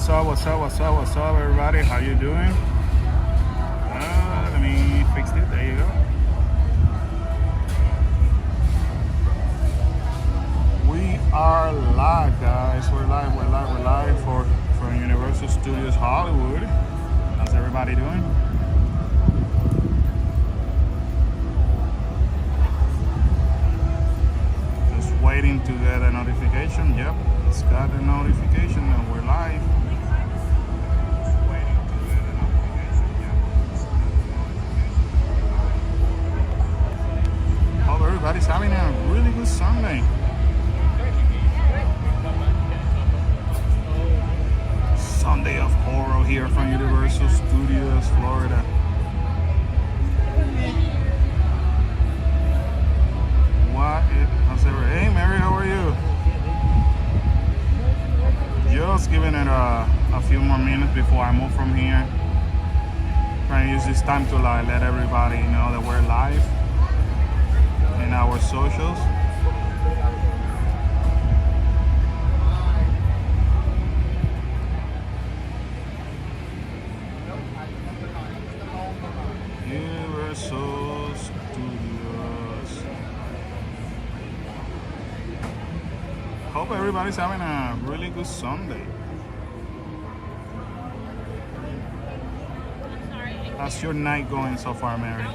What's up, everybody? How you doing? Let me fix it. There you go. We are live, guys. We're live for Universal Studios Hollywood. How's everybody doing? Just waiting to get a notification. Yep, it's got a notification and we're live. Everybody's having a really good Sunday. Sunday of horror here from Universal Studios, Florida. How's everyone? Hey Mary, how are you? Just giving it a few more minutes before I move from here. Trying to use this time to let everybody know that we're live in our socials. Universal Studios. Hope everybody's having a really good Sunday. How's your night going so far, Mary?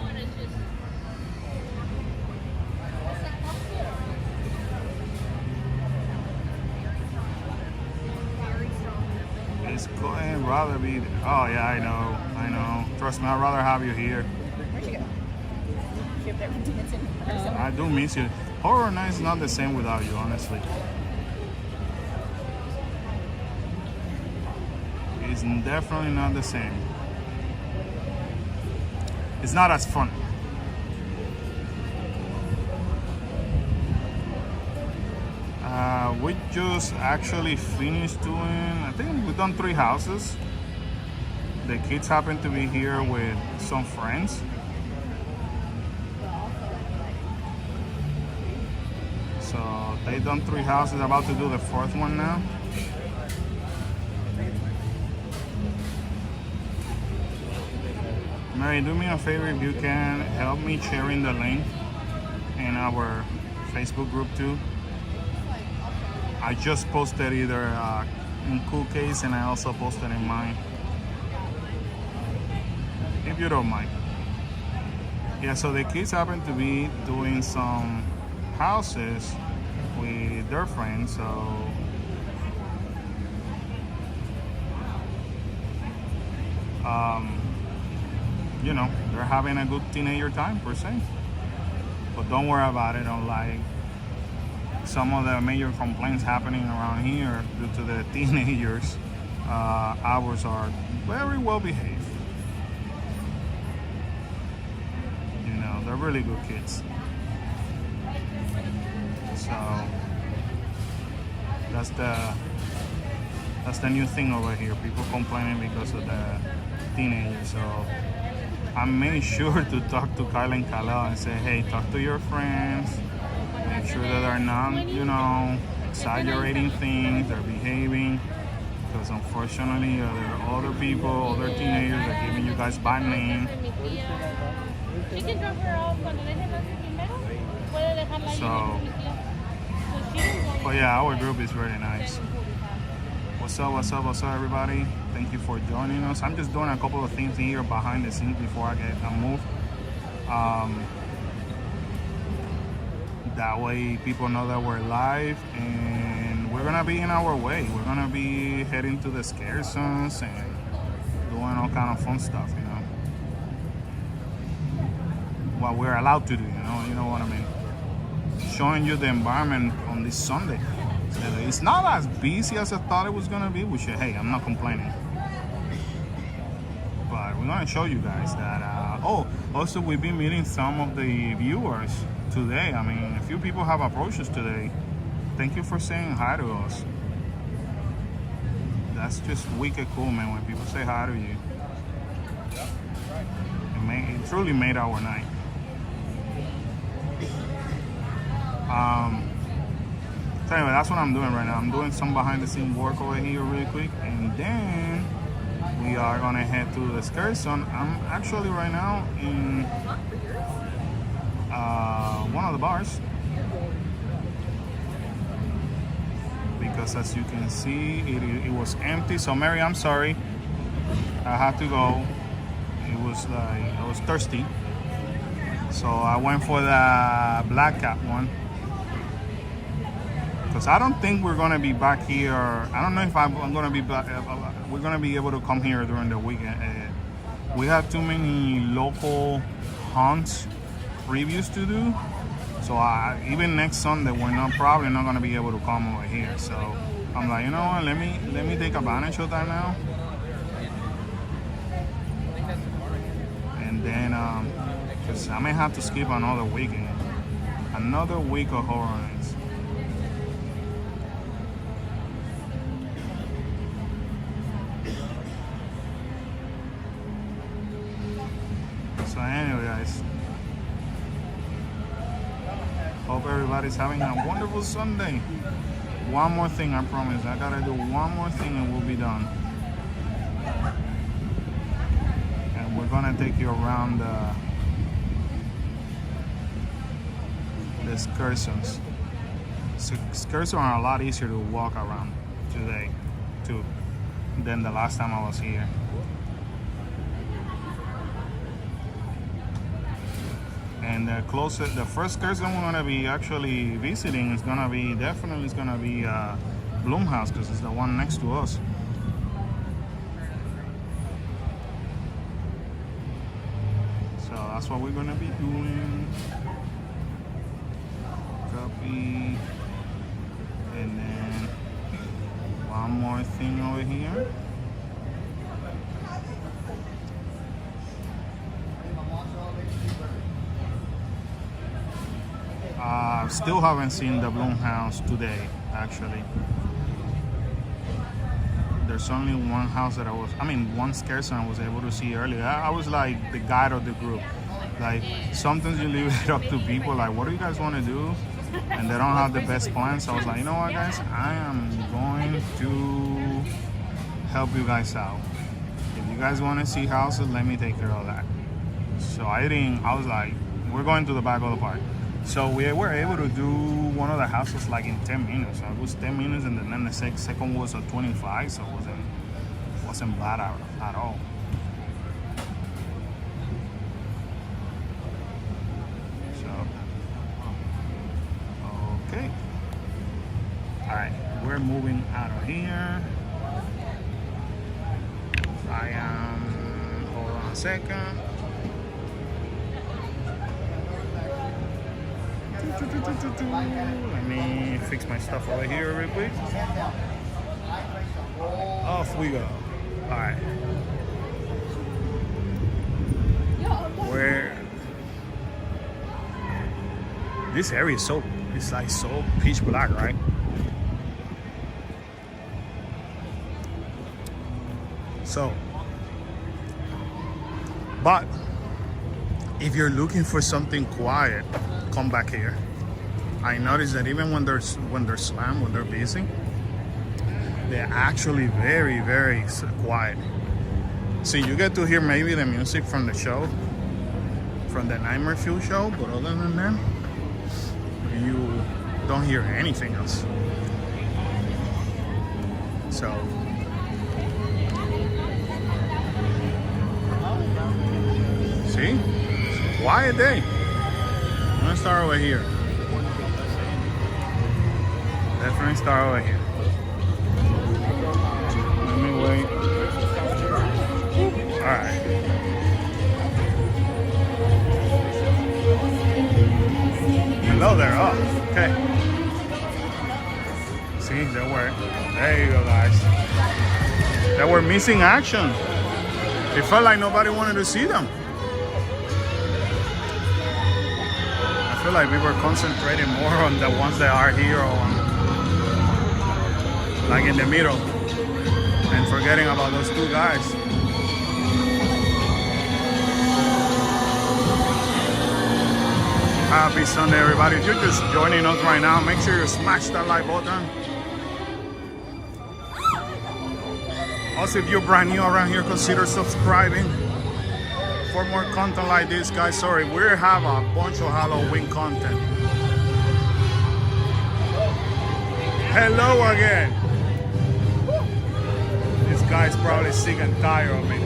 It's going rather be. Oh yeah, I know. Trust me, I'd rather have you here. Where'd you go? She up there dancing. I do miss you. Horror night is not the same without you, honestly. It's definitely not the same. It's not as fun. We just actually finished doing, I think we've done 3 houses. The kids happen to be here with some friends. So they've done 3 houses, about to do the 4th one now. Mary, do me a favor if you can help me sharing the link in our Facebook group too. I just posted either in Cool Case and I also posted in mine. If you don't mind. Yeah, so the kids happen to be doing some houses with their friends, so you know, they're having a good teenager time per se. But don't worry about it, unlike some of the major complaints happening around here due to the teenagers, ours are very well behaved. You know, they're really good kids. So that's the new thing over here. People complaining because of the teenagers. So I made sure to talk to Kyle and Kala and say, hey, talk to your friends. Make sure that they're not, you know, exaggerating things, they're behaving. Because unfortunately, there are other people, other teenagers that are giving you guys bad names. So, but yeah, our group is very nice. What's up, everybody? Thank you for joining us. I'm just doing a couple of things here behind the scenes before I get a move. That way people know that we're live and we're gonna be in our way. We're gonna be heading to the scare zones and doing all kind of fun stuff, you know. What we're allowed to do, you know what I mean. Showing you the environment on this Sunday. It's not as busy as I thought it was gonna be, which hey, I'm not complaining. But we're gonna show you guys that. Also we've been meeting some of the viewers today. I mean, a few people have approached us today. Thank you for saying hi to us. That's just wicked cool, man, when people say hi to you. It truly made our night. So anyway, that's what I'm doing right now. I'm doing some behind the scene work over here really quick, and then we are gonna head to the excursion. I'm actually right now in one of the bars, because as you can see, it was empty. So Mary, I'm sorry, I had to go. It was like I was thirsty, so I went for the black cat one. Because I don't think we're gonna be back here. I don't know if I'm gonna be back. We're gonna be able to come here during the weekend. We have too many local hunts previews to do. So even next Sunday, we're probably not gonna be able to come over here. So I'm like, you know what? Let me take advantage of that now. And then, because I may have to skip another weekend, another week of Horror Nights. So anyway, guys, hope everybody's having a wonderful Sunday. One more thing, I promise. I gotta do one more thing and we'll be done. And we're gonna take you around the excursions. So excursions are a lot easier to walk around today, too, than the last time I was here. And the first excursion we're gonna be actually visiting is gonna be Bloomhouse, because it's the one next to us. So that's what we're gonna be doing. Copy. And then one more thing over here. Still haven't seen the Bloomhouse today, actually. There's only one house that one excursion I was able to see earlier. I was like the guide of the group. Like, sometimes you leave it up to people, like, what do you guys want to do? And they don't have the best plans. So I was like, you know what, guys? I am going to help you guys out. If you guys want to see houses, let me take care of that. So I was like, we're going to the back of the park. So we were able to do one of the houses like in 10 minutes. So it was 10 minutes, and then the second was a 25, so it wasn't bad at all. So, okay. All right, we're moving out of here. Hold on a second. Let me fix my stuff over here real quick. Off we go. Alright. Where this area is it's like so pitch black, right? So, but if you're looking for something quiet, come back here. I noticed that even when they're slammed, when they're busy, they're actually very, very quiet. So you get to hear maybe the music from the show, from the Nightmare Fuel show, but other than that, you don't hear anything else. So see, it's a quiet day. I'm gonna start over here. Definitely start over here. Let me wait. Alright. Hello there. Oh, okay. See, there you go, guys. They were missing action. It felt like nobody wanted to see them. I feel like we were concentrating more on the ones that are here, or like in the middle, and forgetting about those two guys. Happy Sunday, everybody. If you're just joining us right now, make sure you smash that like button. Also, if you're brand new around here, consider subscribing for more content like this, guys. Sorry, we have a bunch of Halloween content. Hello again. This guy's probably sick and tired of me.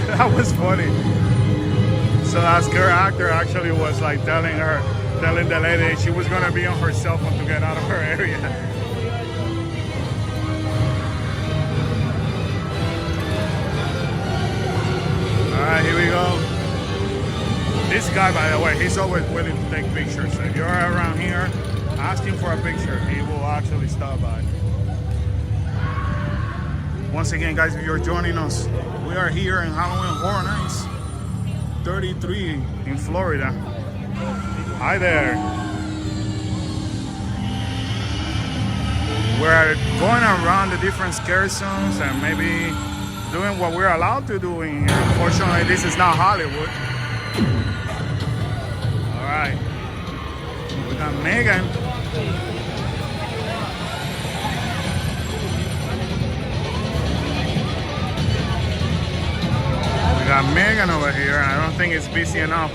That was funny. So that girl actor actually was like telling the lady she was gonna be on her cell phone to get out of her area. Alright, here we go. This guy, by the way, he's always willing to take pictures. So if you're around here, ask him for a picture. He will actually stop by. Once again, guys, if you're joining us, we are here in Halloween Horror Nights 33 in Florida. Hi there. We're going around the different scare zones and maybe doing what we're allowed to do in here. Unfortunately, this is not Hollywood. All right. We got Megan. We got Megan over here. I don't think it's busy enough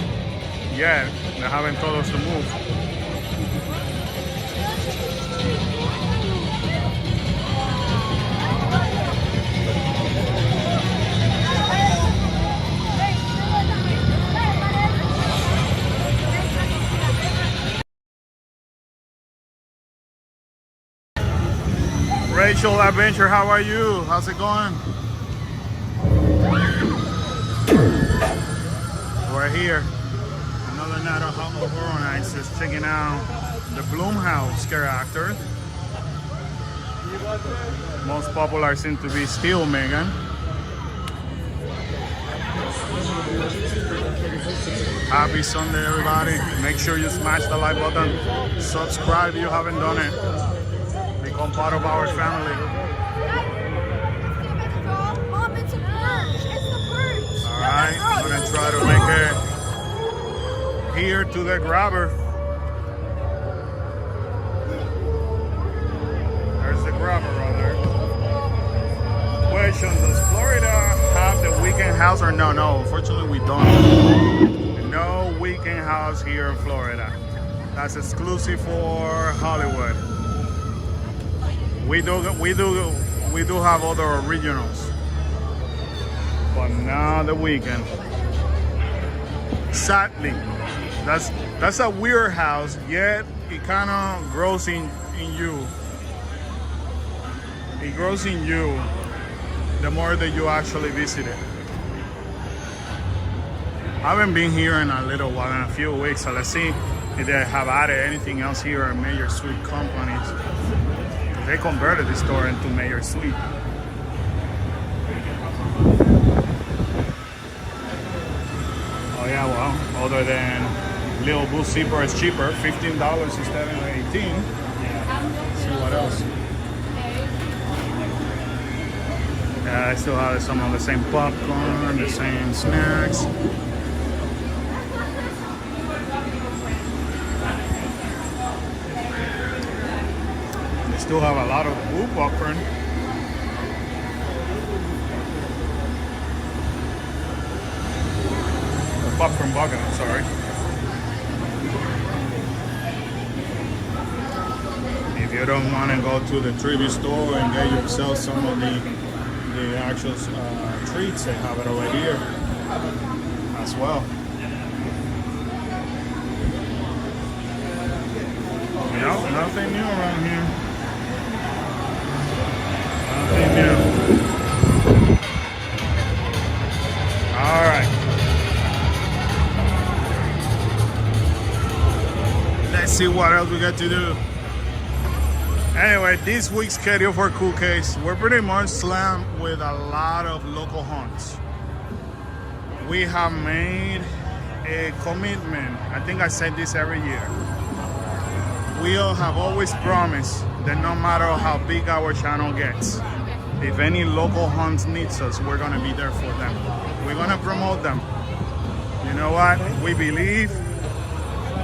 yet. They haven't told us to move. Rachel Adventure, how are you? How's it going? We're here. Another night of Horror Nights, just checking out the Blumhouse character. Most popular seem to be still Megan. Happy Sunday, everybody. Make sure you smash the like button. Subscribe if you haven't done it. Become part of our family. Mom, it's a perch. It's the perch. Alright, I'm gonna try to make it here to the grabber. There's the grabber right there. Question, does Florida have the weekend house or no? No, unfortunately we don't. No weekend house here in Florida. That's exclusive for Hollywood. We do have other originals, but not the weekend. Sadly, that's a weird house. Yet it kind of grows in you. It grows in you the more that you actually visit it. I haven't been here in a little while, in a few weeks. So let's see if they have added anything else here at Major Suite Companies. They converted the store into Mayor Suite. Oh yeah, well, other than Little Blue Zipper is cheaper, $15 instead of $18. Let's see what else. Yeah, I still have some of the same popcorn, the same snacks. Still have a lot of blue popcorn. The popcorn bucket, I'm sorry. If you don't want to go to the trivia store and get yourself some of the actual treats, they have it over here as well. No, nothing new around here. All right. Let's see what else we got to do. Anyway, this week's schedule for Cool Case, we're pretty much slammed with a lot of local hunts. We have made a commitment. I think I said this every year. We all have always promised that no matter how big our channel gets, if any local hunts needs us, we're gonna be there for them. We're gonna promote them. You know what? We believe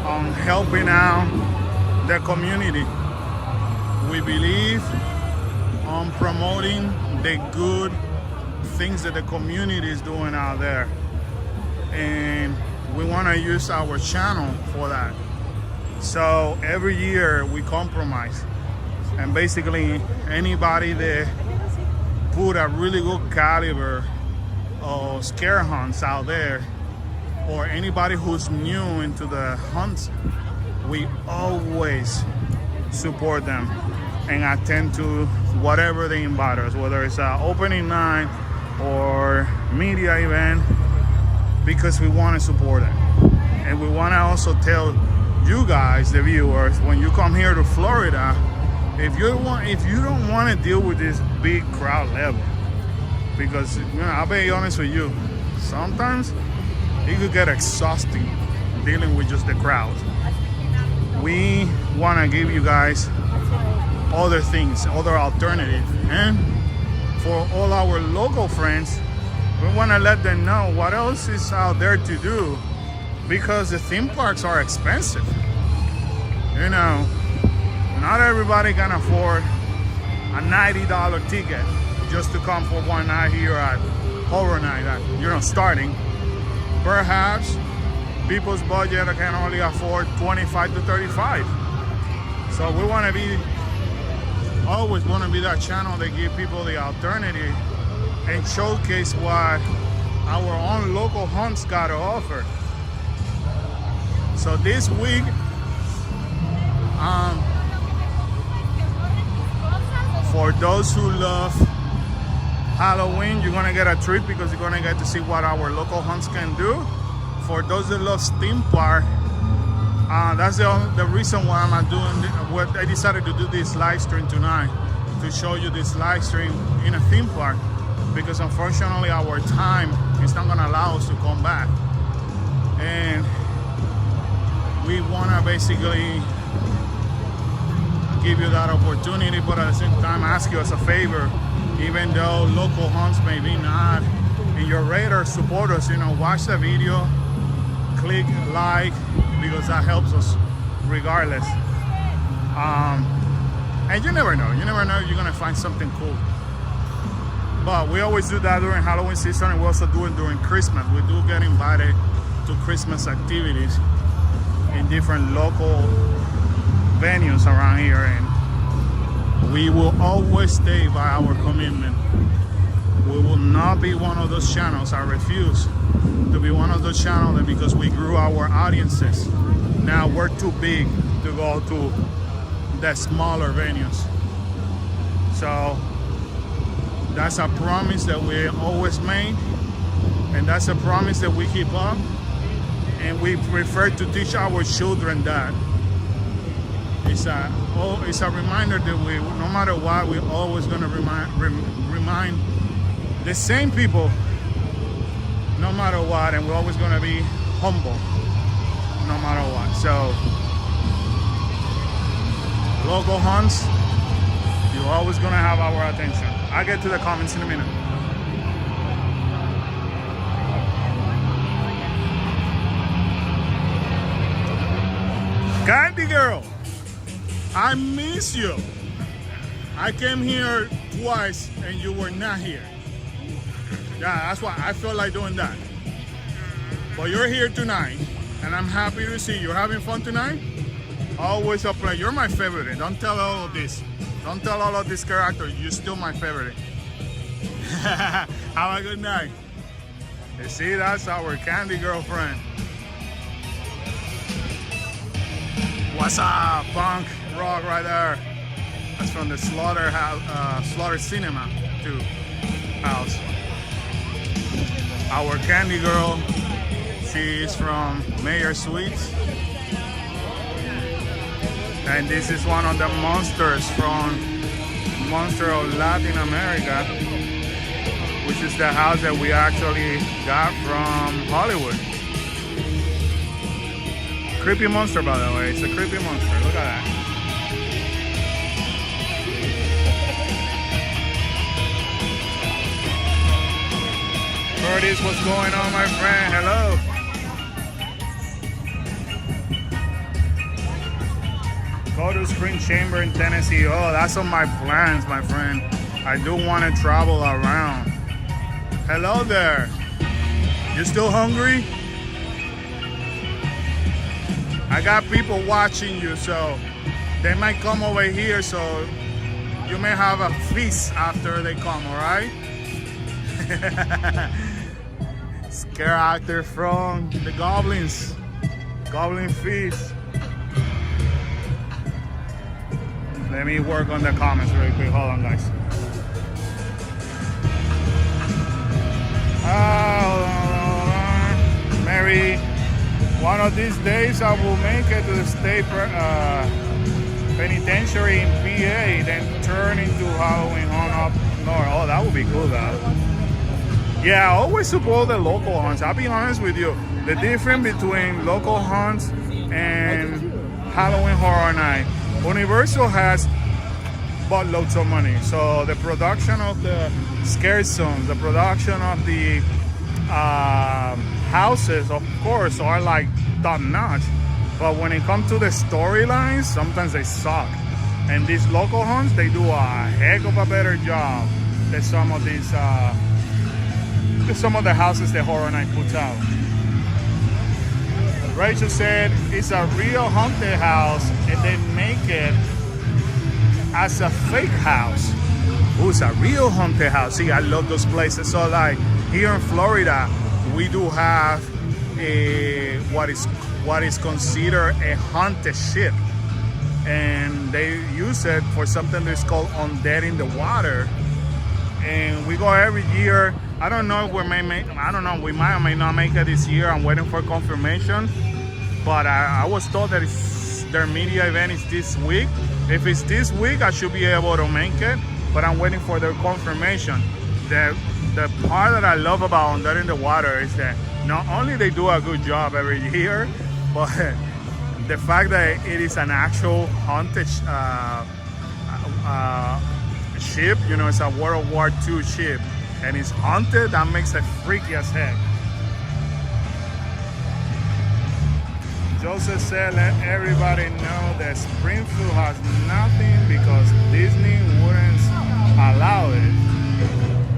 on helping out the community. We believe on promoting the good things that the community is doing out there. And we want to use our channel for that. So every year we compromise. And basically anybody that put a really good caliber of scare hunts out there, or anybody who's new into the hunts, we always support them and attend to whatever they invite us, whether it's an opening night or media event, because we want to support them. And we want to also tell you guys, the viewers, when you come here to Florida, if you don't want to deal with this big crowd level, because I'll be honest with you, sometimes it could get exhausting dealing with just the crowd. We want to give you guys other things, other alternatives, and for all our local friends, we want to let them know what else is out there to do, because the theme parks are expensive. You know, not everybody can afford a $90 ticket just to come for one night here at Horror Night, starting. Perhaps people's budget can only afford 25 to 35. So we want to always want to be that channel that give people the alternative and showcase what our own local hunts got to offer. So this week, for those who love Halloween, you're gonna get a treat because you're gonna get to see what our local hunts can do. For those that love theme park, that's the reason why I'm doing what I decided to do this live stream tonight, to show you this live stream in a theme park, because unfortunately our time is not gonna allow us to come back, and we wanna basically give you that opportunity, but at the same time ask you as a favor, even though local hunts may be not in your radar, support us, watch the video, click like, because that helps us regardless. And you never know if you're gonna find something cool. But we always do that during Halloween season, and we also do it during Christmas. We do get invited to Christmas activities in different local venues around here, and we will always stay by our commitment. We will not be one of those channels. I refuse to be one of those channels that because we grew our audiences, now we're too big to go to the smaller venues. So that's a promise that we always made, and that's a promise that we keep up, and we prefer to teach our children that. It's a reminder that we, no matter what, we're always going to remind the same people, no matter what, and we're always going to be humble, no matter what. So, local hunts, you're always going to have our attention. I'll get to the comments in a minute. Candy girl, I miss you. I came here twice and you were not here. Yeah, that's why I felt like doing that. But you're here tonight, and I'm happy to see you. Having fun tonight? Always a pleasure. You're my favorite. Don't tell all of this. Don't tell all of this character. You're still my favorite. Have a good night. You see, that's our candy girlfriend. What's up, punk rock right there? That's from the Slaughter Cinema 2 house. Our candy girl, she is from Mayor Suites. And this is one of the monsters from Monster of Latin America, which is the house that we actually got from Hollywood. Creepy monster, by the way. It's a creepy monster. Look at that. Curtis, what's going on, my friend? Hello. Go to Spring Chamber in Tennessee. Oh, that's on my plans, my friend. I do want to travel around. Hello there. You still hungry? I got people watching you, so they might come over here, so you may have a feast after they come, all right? Scare actor from the Goblins. Goblin feast. Let me work on the comments really quick. Hold on, guys. Mary, one of these days I will make it to the state penitentiary in PA, then turn into Halloween on up north. Oh, that would be cool, though. Yeah, I always support the local hunts. I'll be honest with you. The difference between local hunts and Halloween Horror Night, Universal has buttloads of money. So the production of the scare zones, the production of the houses, of course, are like top notch. But when it comes to the storylines, sometimes they suck. And these local hunts, they do a heck of a better job than some of these, some of the houses that Horror Night puts out. Rachel said it's a real haunted house and they make it as a fake house. Oh, it's a real haunted house. See, I love those places. So like here in Florida, we do have a what is considered a haunted ship. And they use it for something that's called Undead in the Water. And we go every year. I don't know if we may make, I don't know, we might or may not make it this year. I'm waiting for confirmation. But I was told that their media event is this week. If it's this week, I should be able to make it. But I'm waiting for their confirmation. The part that I love about Undead in the Water is that not only they do a good job every year, but the fact that it is an actual haunted ship, you know, it's a World War II ship, and it's haunted, that makes it freaky as heck. Joseph said, let everybody know that Springfield has nothing because Disney wouldn't allow it.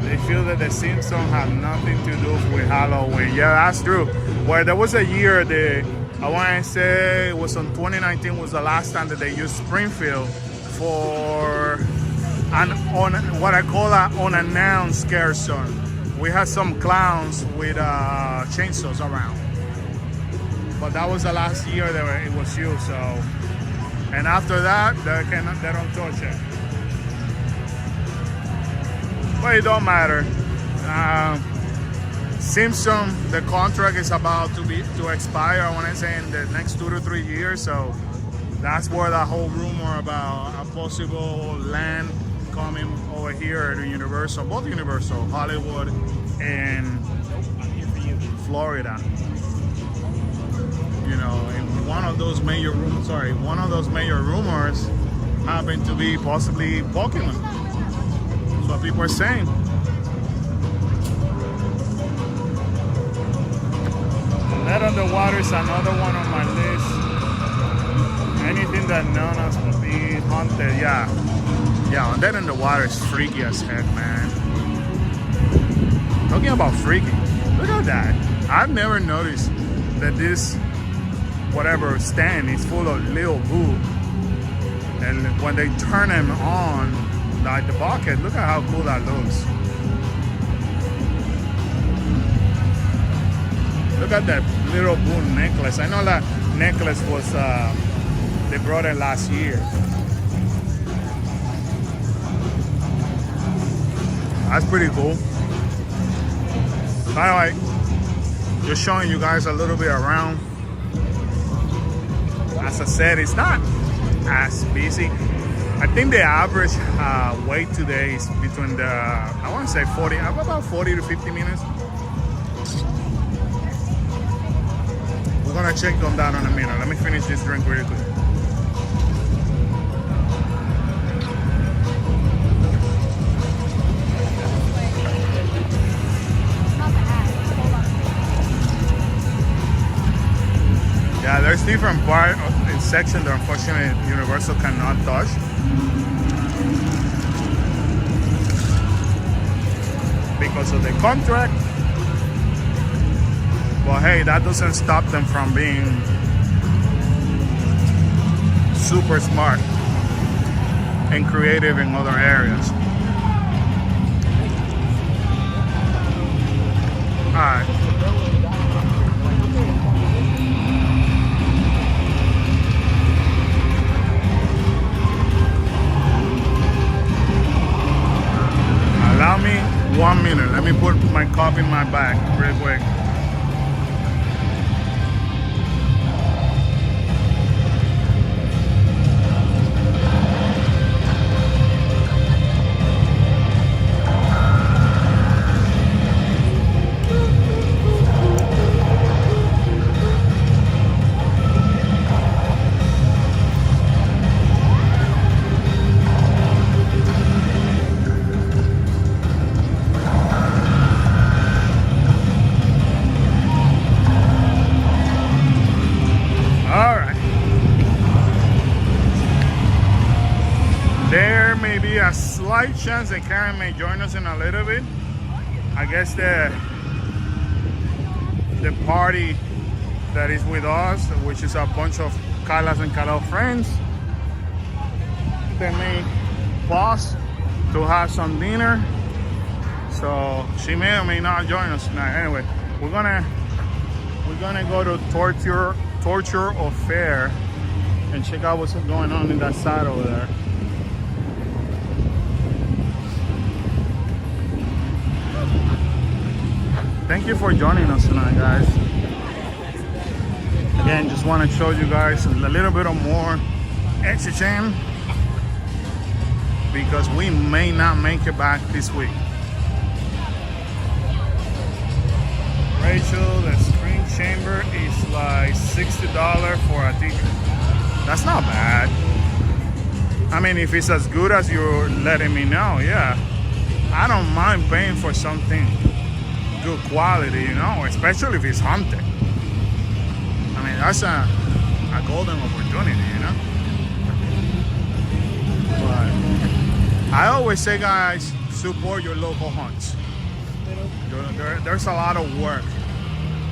They feel that the Simpsons have nothing to do with Halloween. Yeah, that's true. Well, there was a year that I want to say it was on 2019 was the last time that they used Springfield for on what I call an unannounced scare zone. We had some clowns with chainsaws around. But that was the last year that it was used, so. And after that, they don't touch it. But it don't matter. Simpson, the contract is about to expire, I want to say, in the next 2 to 3 years. So that's where the whole rumor about a possible land coming over here to Universal, both Universal, Hollywood and Florida. You know, and one of those major rumors happened to be possibly Pokemon. That's what people are saying. Dead on the Water is another one on my list. Anything that known as to be haunted, yeah, Dead in the Water is freaky as heck, man. Talking about freaky, look at that. I've never noticed that this whatever stand is full of little boo, and when they turn them on, like the bucket, look at how cool that looks. Look at that little boo necklace. I know that necklace was they brought it last year. That's pretty cool. Anyway, just showing you guys a little bit around. As I said, it's not as busy. I think the average wait today is between the, I want to say about 40 to 50 minutes. We're gonna check on that in a minute. Let me finish this drink really quick. Yeah, there's different parts. section that unfortunately Universal cannot touch. Because of the contract. But hey, that doesn't stop them from being super smart and creative in other areas. Alright. Allow me 1 minute. Let me put my cup in my bag real quick. There may be a slight chance that Karen may join us in a little bit. I guess the party that is with us, which is a bunch of Kyla's and Kalao friends, they may pause to have some dinner. So she may or may not join us tonight. Anyway, we're gonna go to Torture or Fair and check out what's going on in that side over there. Thank you for joining us tonight, guys. Again, just want to show you guys a little bit of more Exigent because we may not make it back this week. Rachel, the screen chamber is like $60 for a ticket. That's not bad. I mean, if it's as good as you're letting me know, yeah. I don't mind paying for something good quality, you know, especially if it's haunted. I mean, that's a golden opportunity, you know. But I always say, guys, support your local haunts. There's a lot of work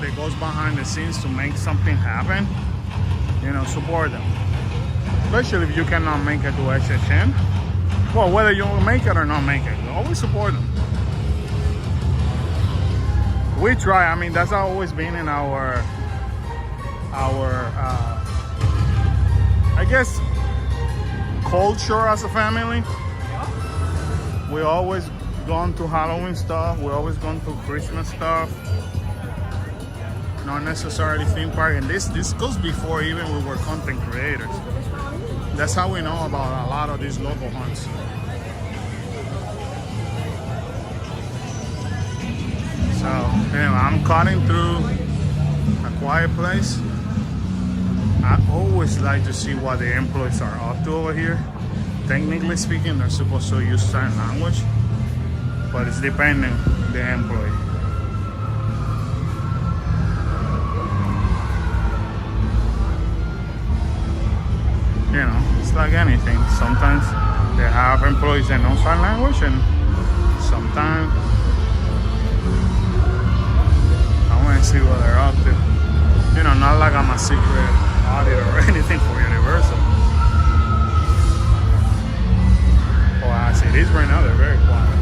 that goes behind the scenes to make something happen. You know, support them. Especially if you cannot make it to SHN. Well, whether you make it or not make it, always support them. We try. I mean, that's always been in our I guess culture as a family. We always gone to Halloween stuff. We always gone to Christmas stuff. Not necessarily theme park. And this goes before even we were content creators. That's how we know about a lot of these local hunts. So, anyway, I'm cutting through a quiet place. I always like to see what the employees are up to over here. Technically speaking, they're supposed to use sign language, but it's depending on the employee. You know, it's like anything. Sometimes they have employees that know sign language, and sometimes see what they're up to. You know, not like I'm a secret auditor or anything for Universal. Well, as it is right now, they're very quiet.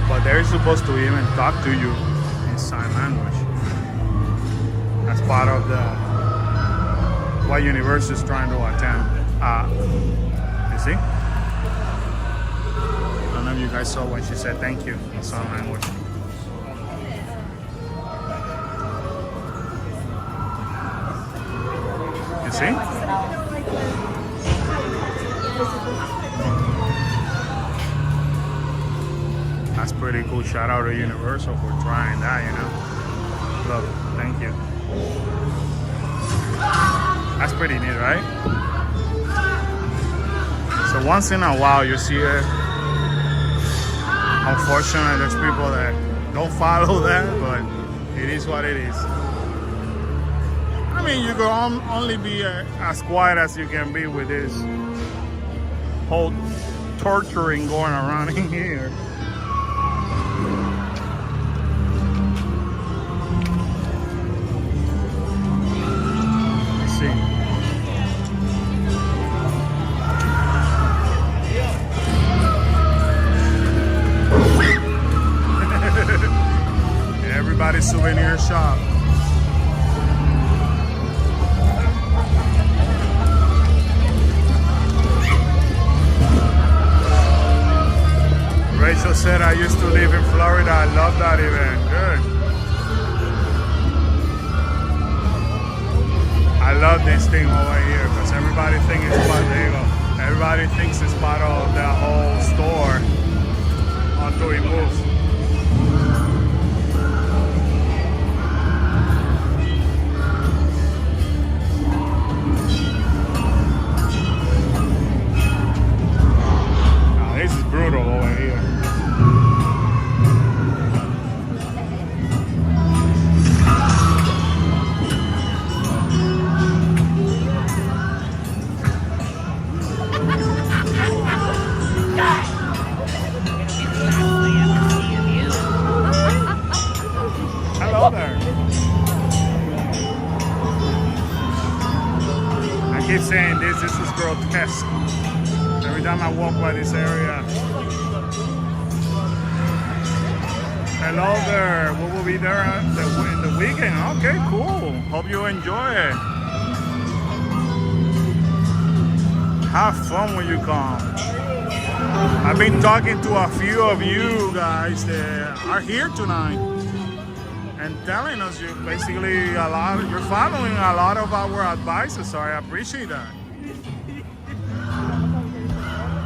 But they're supposed to even talk to you in sign language. That's part of what Universal is trying to attempt. You see? I don't know if you guys saw when she said thank you in sign language. See? That's pretty cool. Shout out to Universal for trying that, you know. Look, thank you. That's pretty neat, right? So once in a while you see it. Unfortunately, there's people that don't follow that, but it is what it is. I mean, you can only be as quiet as you can be with this whole torturing going around in here. Let's see. Everybody's souvenir shop. Rachel said, I used to live in Florida. I love that event. Good. I love this thing over here because everybody thinks it's part, there you go. Everybody thinks it's part of the whole store until it moves. Now, this is brutal over here. Hello there. I keep saying this is grotesque. Every time I walk by this area. Hello there. We will be there in the weekend. Okay, cool. Hope you enjoy it. Have fun when you come. I've been talking to a few of you guys that are here tonight and telling us you're following a lot of our advices, so I appreciate that.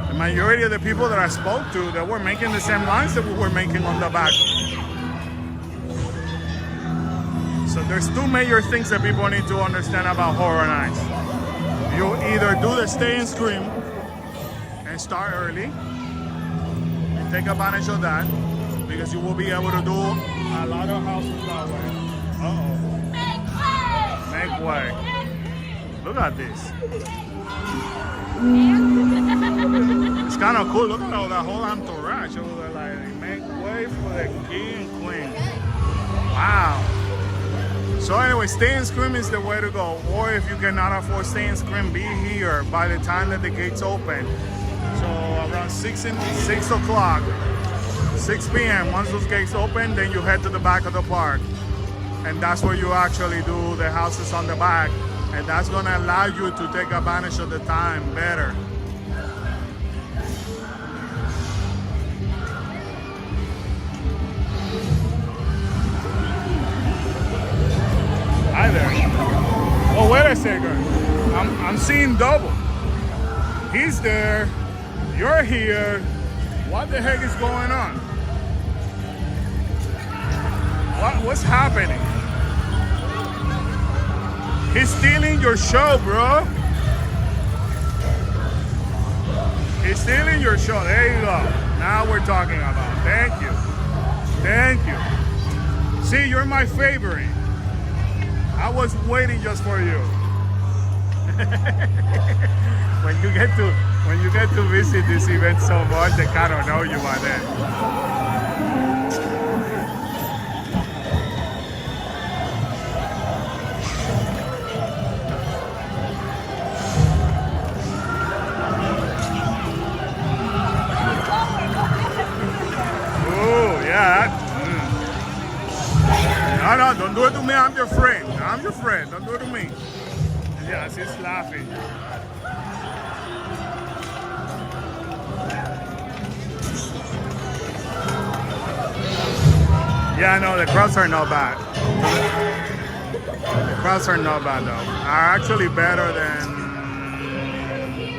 The majority of the people that I spoke to, they were making the same lines that we were making on the back. So there's two major things that people need to understand about Horror Nights. You either do the stay and scream and start early and take advantage of that, because you will be able to do a lot of houses that way. Uh-oh. Make way. Look at this. It's kind of cool. Look at all that whole entourage over there. Like, make way for the king and queen. Wow. So anyway, stay and scream is the way to go. Or if you cannot afford stay and scream, be here by the time that the gates open. So around 6 o'clock, 6 p.m. Once those gates open, then you head to the back of the park. And that's where you actually do the houses on the back. And that's gonna allow you to take advantage of the time better. Hi there. Oh, wait a second. I'm seeing double. He's there. You're here. What the heck is going on? What's happening? He's stealing your show, bro. He's stealing your show. There you go. Now we're talking about. Thank you. Thank you. See, you're my favorite. I was waiting just for you. When you get to visit this event so much, they kind of know you by then. Oh yeah. No, don't do it to me. I'm your friend. I'm your friend. Don't do it to me. Yes, he's laughing. Yeah, no, the crowds are not bad. The crowds are not bad though. Are actually better than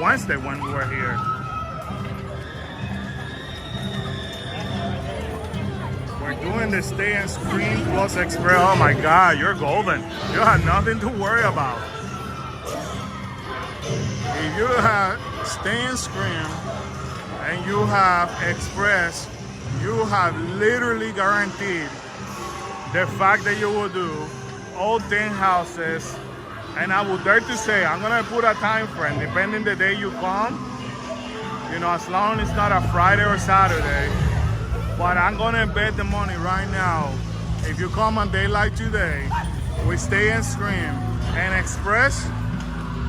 Wednesday when we were here. We're doing the stay and scream plus express. Oh my God, you're golden. You have nothing to worry about. If you have stay and scream and you have express, you have literally guaranteed the fact that you will do all 10 houses And I would dare to say, I'm gonna put a time frame, depending the day you come, you know, as long as it's not a Friday or Saturday. But I'm gonna bet the money right now, if you come on day like today, we stay and scream and express,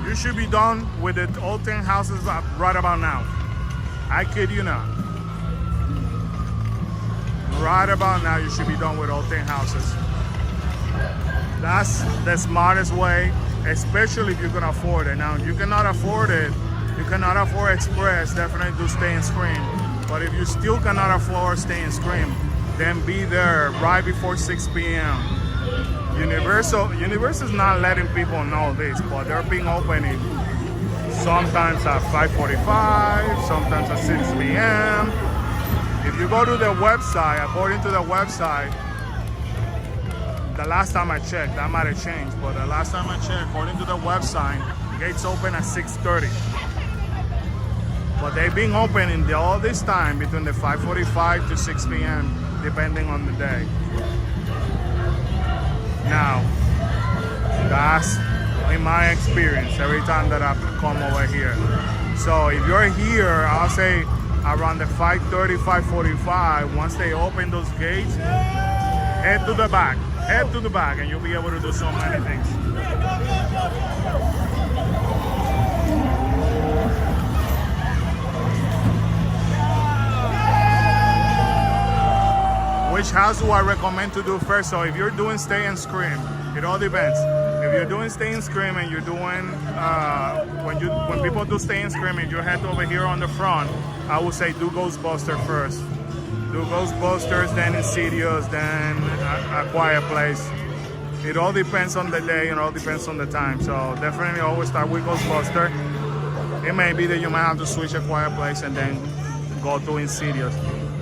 you should be done with the old 10 houses right about now. I kid you not. Right about now, you should be done with all 10 houses. That's the smartest way, especially if you can afford it. Now, if you cannot afford it, you cannot afford Express, definitely do stay and scream. But if you still cannot afford stay and scream, then be there right before 6 p.m. Universal is not letting people know this, but they're being opening sometimes at 5:45, sometimes at 6 p.m. If you go to the website, according to the website, the last time I checked, that might have changed, but the last time I checked, according to the website, gates open at 6:30. But they've been open all this time between the 5:45 to 6 p.m. depending on the day. Now, that's in my experience every time that I come over here. So if you're here, I'll say around the 5:30, 5:45, once they open those gates, head to the back, and you'll be able to do so many things. Which house do I recommend to do first? So if you're doing stay and scream, it all depends. If you're doing stay and scream and you're doing when people do stay and scream and you head over here on the front, I would say do Ghostbuster first. Do Ghostbusters, then Insidious, then a Quiet Place. It all depends on the day and all depends on the time. So definitely always start with Ghostbuster. It may be that you might have to switch a Quiet Place and then go to Insidious.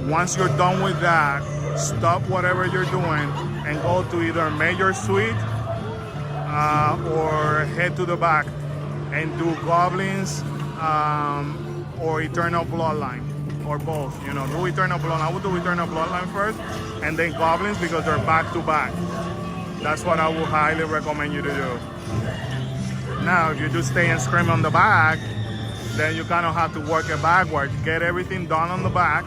Once you're done with that, stop whatever you're doing and go to either Major Suite or head to the back and do Goblins or Eternal Bloodline, or both. You know, do Eternal Bloodline. I would do Eternal Bloodline first and then Goblins because they're back to back. That's what I would highly recommend you to do. Now, if you do stay and scream on the back, then you kind of have to work it backwards. Get everything done on the back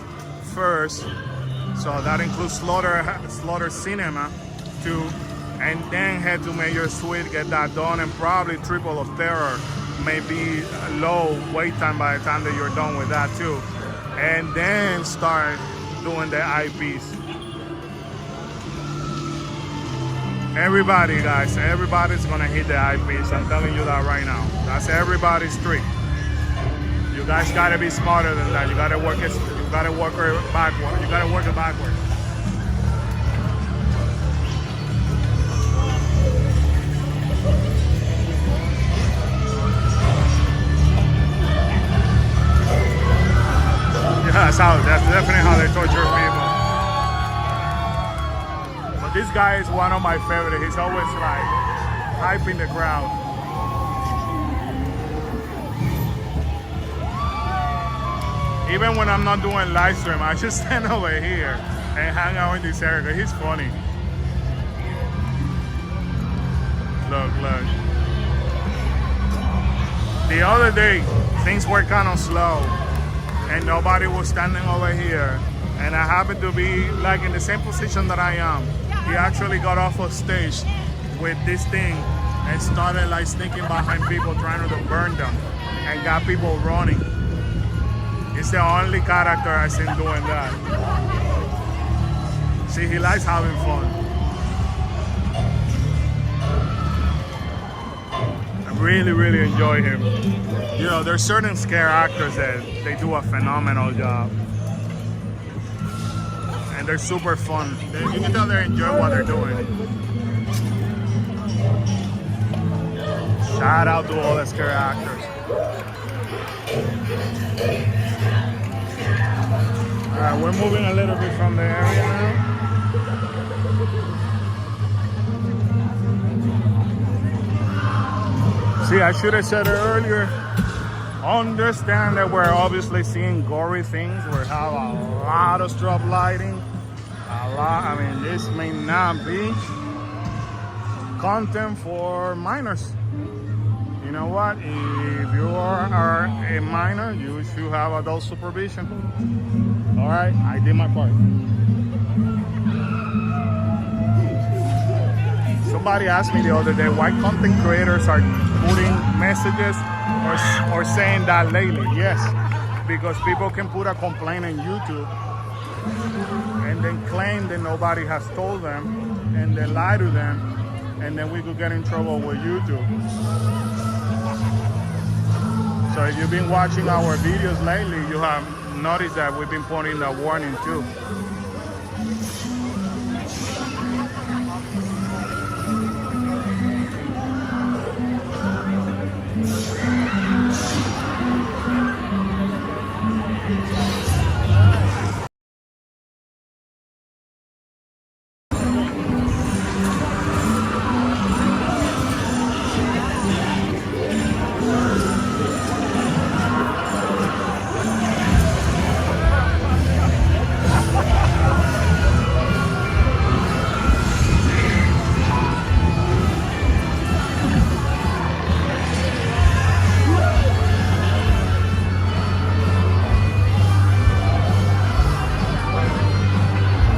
first. So that includes Slaughter Cinema too, and then head to Major Suite, get that done, and probably Triple of Terror. Maybe low wait time by the time that you're done with that too, and then start doing the IPs. Everybody, guys, everybody's gonna hit the IPs. I'm telling you that right now. That's everybody's trick. You guys gotta be smarter than that. You gotta work it. You gotta work it backward. You gotta work it backward. Yeah, that's definitely how they torture people. But this guy is one of my favorites. He's always like hyping the crowd. Even when I'm not doing live stream, I just stand over here and hang out in this area. He's funny. Look. The other day, things were kind of slow and nobody was standing over here. And I happened to be like in the same position that I am. He actually got off of stage with this thing and started like sneaking behind people trying to burn them and got people running. He's the only character I've seen doing that. See, he likes having fun. I really enjoy him. You know, there's certain scare actors that they do a phenomenal job. And they're super fun. You can tell they enjoy what they're doing. Shout out to all the scare actors. Alright, we're moving a little bit from the area now. See, I should have said it earlier. Understand that we're obviously seeing gory things. We have a lot of strobe lighting. This may not be content for minors. You know what? If you are a minor, you should have adult supervision. All right, I did my part. Somebody asked me the other day why content creators are putting messages or saying that lately. Yes, because people can put a complaint on YouTube and then claim that nobody has told them and then lie to them, and then we could get in trouble with YouTube. So if you've been watching our videos lately, you have noticed that we've been putting the warning too.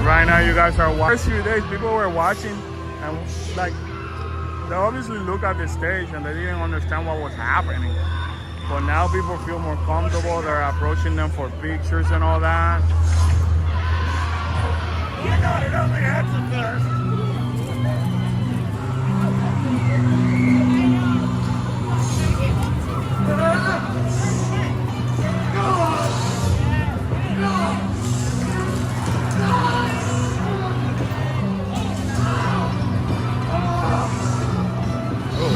Right now, you guys are watching. First few days, people were watching and like they obviously look at the stage and they didn't understand what was happening. But now people feel more comfortable. They're approaching them for pictures and all that. You know, it only happens first.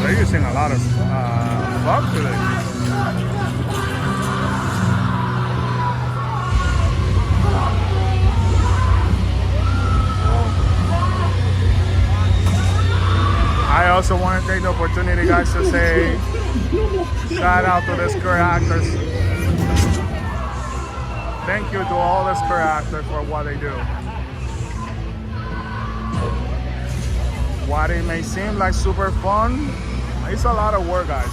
They're using a lot of fog today. I also want to take the opportunity, guys, to say shout out to the scare actors. Thank you to all the scare actors for what they do. What it may seem like super fun, it's a lot of work, guys.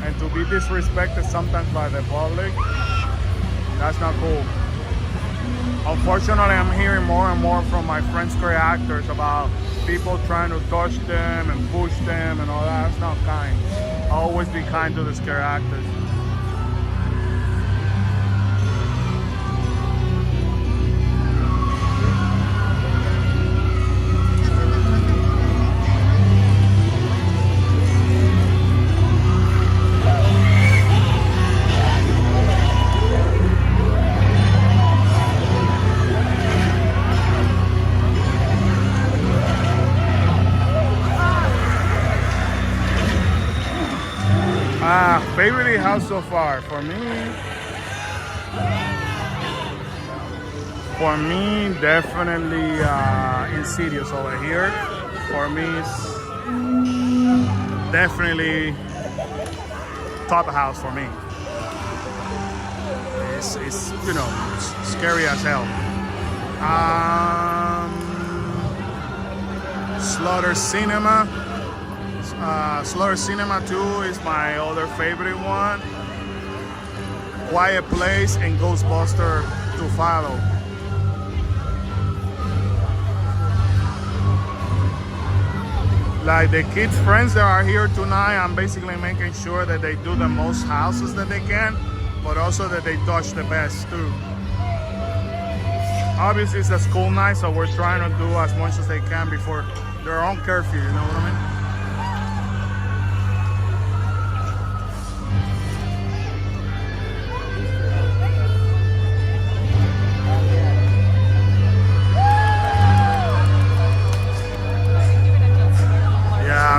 And to be disrespected sometimes by the public, that's not cool. Unfortunately, I'm hearing more and more from my friends, scare actors, about people trying to touch them and push them and all that. That's not kind. Always be kind to the scare actors. Favorite house so far for me definitely Insidious over here. For me, it's definitely top house for me. It's you know, scary as hell. Slaughter Cinema. Slaughter Cinema 2 is my other favorite one. Quiet Place and Ghostbuster to follow. Like the kids' friends that are here tonight, I'm basically making sure that they do the most houses that they can, but also that they touch the best too. Obviously it's a school night, so we're trying to do as much as they can before their own curfew, you know what I mean?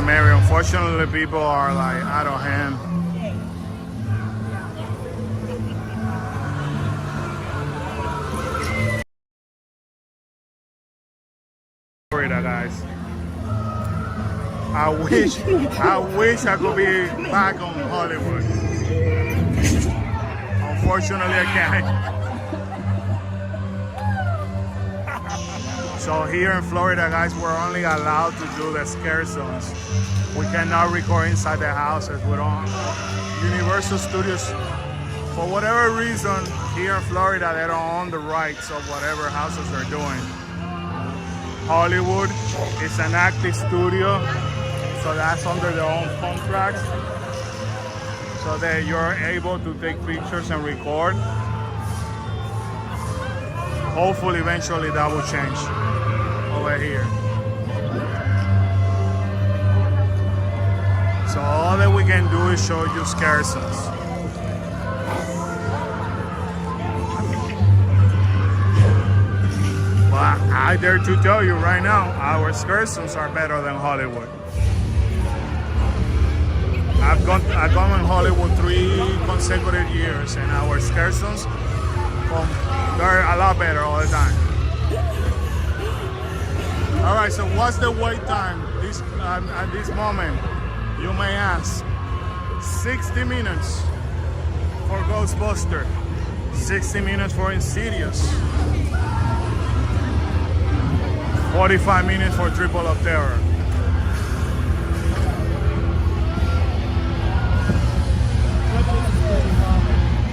Mary, unfortunately people are like out of hand. Florida, guys. I wish I could be back on Hollywood. Unfortunately I can't. So here in Florida, guys, we're only allowed to do the scare zones. We cannot record inside the houses. We don't. Universal Studios, for whatever reason, here in Florida, they don't own the rights of whatever houses they're doing. Hollywood is an active studio, so that's under their own contracts. So that you're able to take pictures and record. Hopefully, eventually, that will change over here. So all that we can do is show you scare zones. But I dare to tell you right now, our scare zones are better than Hollywood. I've gone in Hollywood 3 consecutive years, and our scare zones, they're a lot better all the time. All right, so what's the wait time at this moment? You may ask. 60 minutes for Ghostbuster, 60 minutes for Insidious, 45 minutes for Triple of Terror.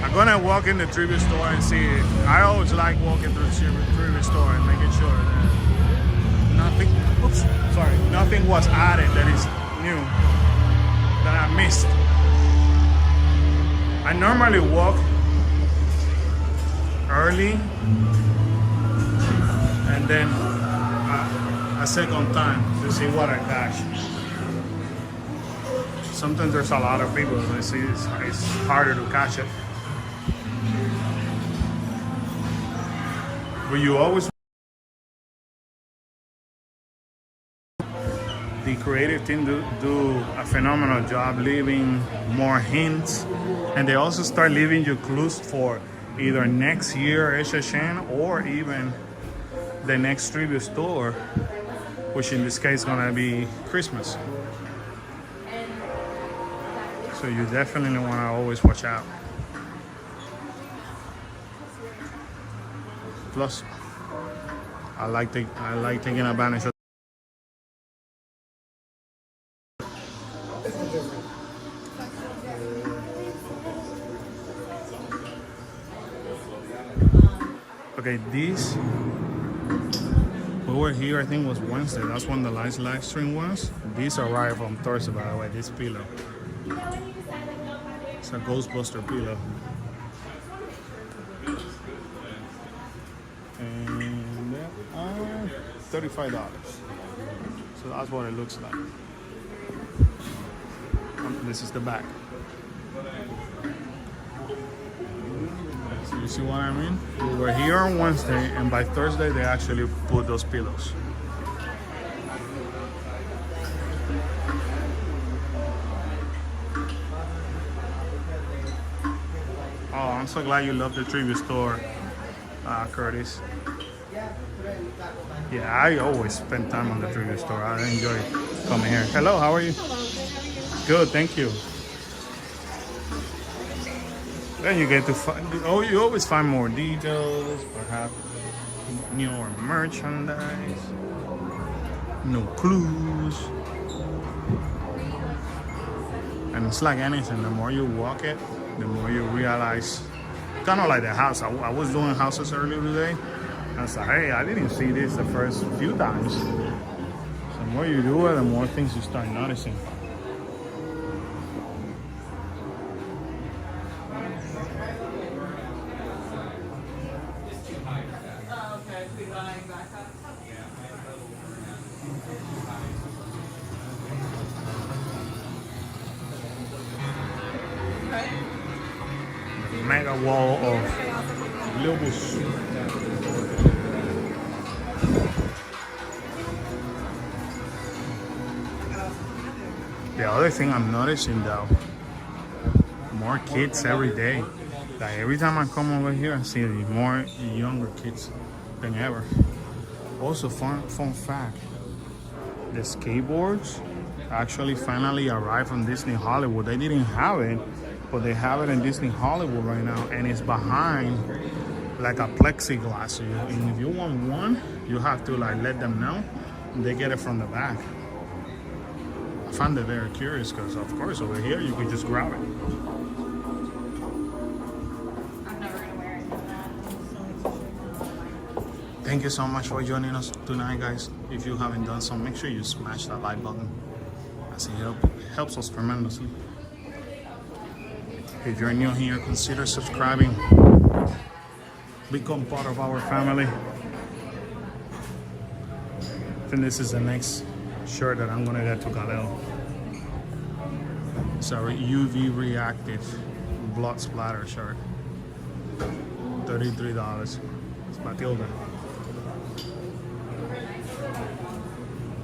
I'm gonna walk in the trivia store and see it. I always like walking through the trivia store and making sure that nothing was added that is new, that I missed. I normally walk early and then a second time to see what I catch. Sometimes there's a lot of people, and it's harder to catch it. But you always, the creative team do a phenomenal job leaving more hints, and they also start leaving you clues for either next year HHN or even the next tribute store, which in this case is gonna be Christmas. So you definitely wanna always watch out. Plus, I like taking advantage of. Okay, these, we were here, I think it was Wednesday. That's when the last live stream was. These arrived on Thursday, by the way, this pillow. It's a Ghostbuster pillow. And they are $35. So that's what it looks like. This is the back. So you see what I mean? We were here on Wednesday, and by Thursday they actually put those pillows. Oh, I'm so glad you love the tribute store, Curtis. Yeah, I always spend time on the tribute store. I enjoy coming here. Hello, how are you? Hello, good. Good, thank you. Then you get to find, you always find more details, perhaps newer merchandise, no clues. And it's like anything, the more you walk it, the more you realize, kind of like the house. I was doing houses earlier today, and I was like, hey, I didn't see this the first few times. So the more you do it, the more things you start noticing. Mega wall of Lobos. The other thing I'm noticing though, more kids every day. Like every time I come over here, I see more younger kids than ever. Also, fun fact, the skateboards actually finally arrived from Disney Hollywood. They didn't have it, but they have it in Disney Hollywood right now, and it's behind like a plexiglass. So and if you want one, you have to like let them know. And they get it from the back. I found it very curious because, of course, over here you could just grab it. Thank you so much for joining us tonight, guys. If you haven't done so, make sure you smash that like button, as it helps us tremendously. If you're new here, consider subscribing. Become part of our family. I think this is the next shirt that I'm gonna get to Khalil. It's a UV reactive blood splatter shirt. $33. It's Matilda.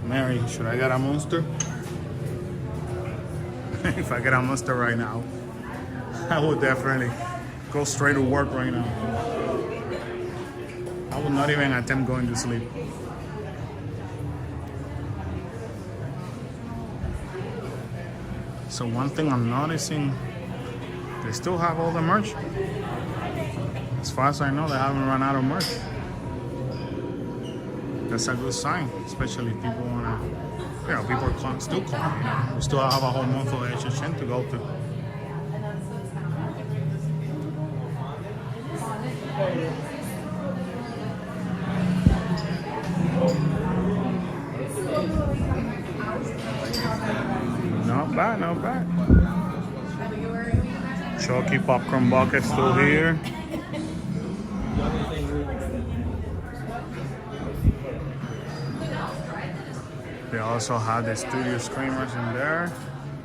Mary, should I get a Monster? If I get a Monster right now, I would definitely go straight to work right now. I would not even attempt going to sleep. So one thing I'm noticing, they still have all the merch. As far as I know, they haven't run out of merch. That's a good sign, especially if people wanna, people are still coming. We still have a whole month of HHN to go through. Not bad, not bad. Chalky popcorn bucket still here. They also have the studio screamers in there.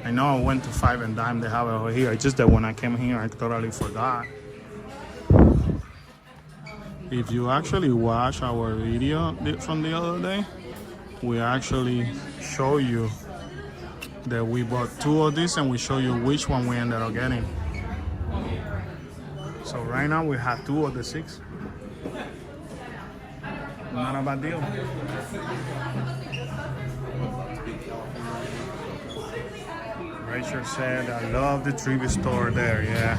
I know I went to Five and Dime, they have it over here. It's just that when I came here, I totally forgot. If you actually watch our video from the other day, we actually show you that we bought 2 of these and we show you which one we ended up getting. So right now we have 2 of the 6. Not a bad deal. Rachel said, I love the trivia store there. Yeah,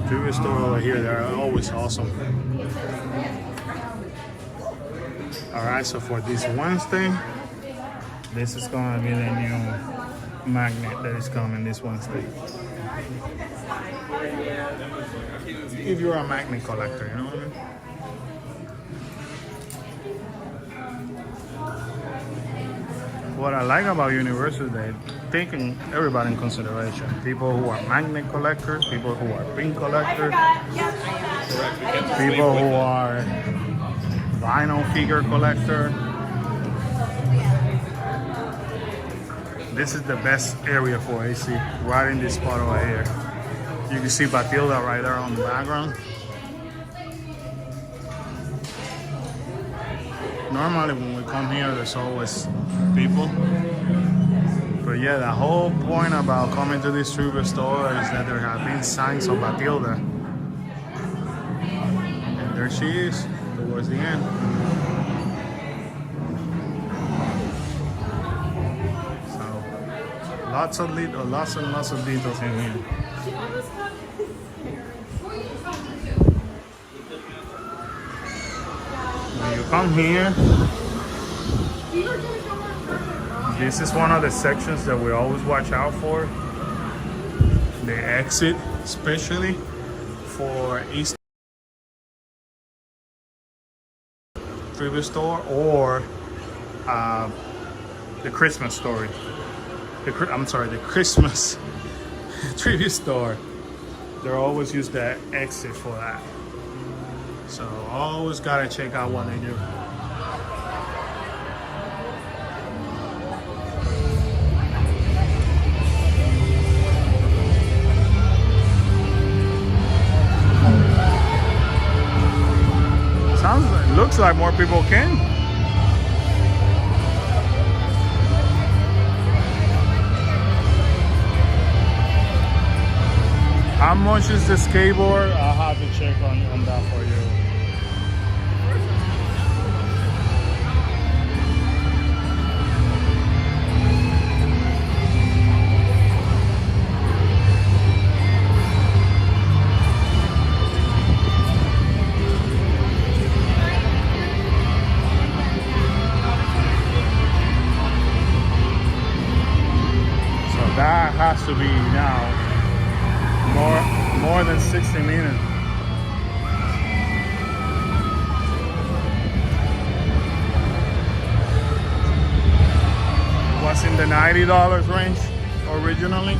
trivia store over here, they're always awesome. All right, so for this Wednesday, this is gonna be the new magnet that is coming this Wednesday. If you're a magnet collector, you know what I mean? What I like about Universal, they're taking everybody in consideration. People who are magnet collectors, people who are pin collectors, people who are vinyl figure collector. This is the best area for AC, right in this spot over here. You can see Batilda right there on the background. Normally when we come here, there's always people. But yeah, the whole point about coming to this trivia store is that there have been signs of Batilda. And there she is, towards the end. So, lots and lots of details in here. When you come here, this is one of the sections that we always watch out for. The exit, especially for East trivia store or the Christmas story. The Christmas trivia store. They always use that exit for that. So always gotta check out what they do. Looks like more people came. How much is the skateboard? I'll have to check on that for you. more than 60 minutes. Was in the $90 range originally,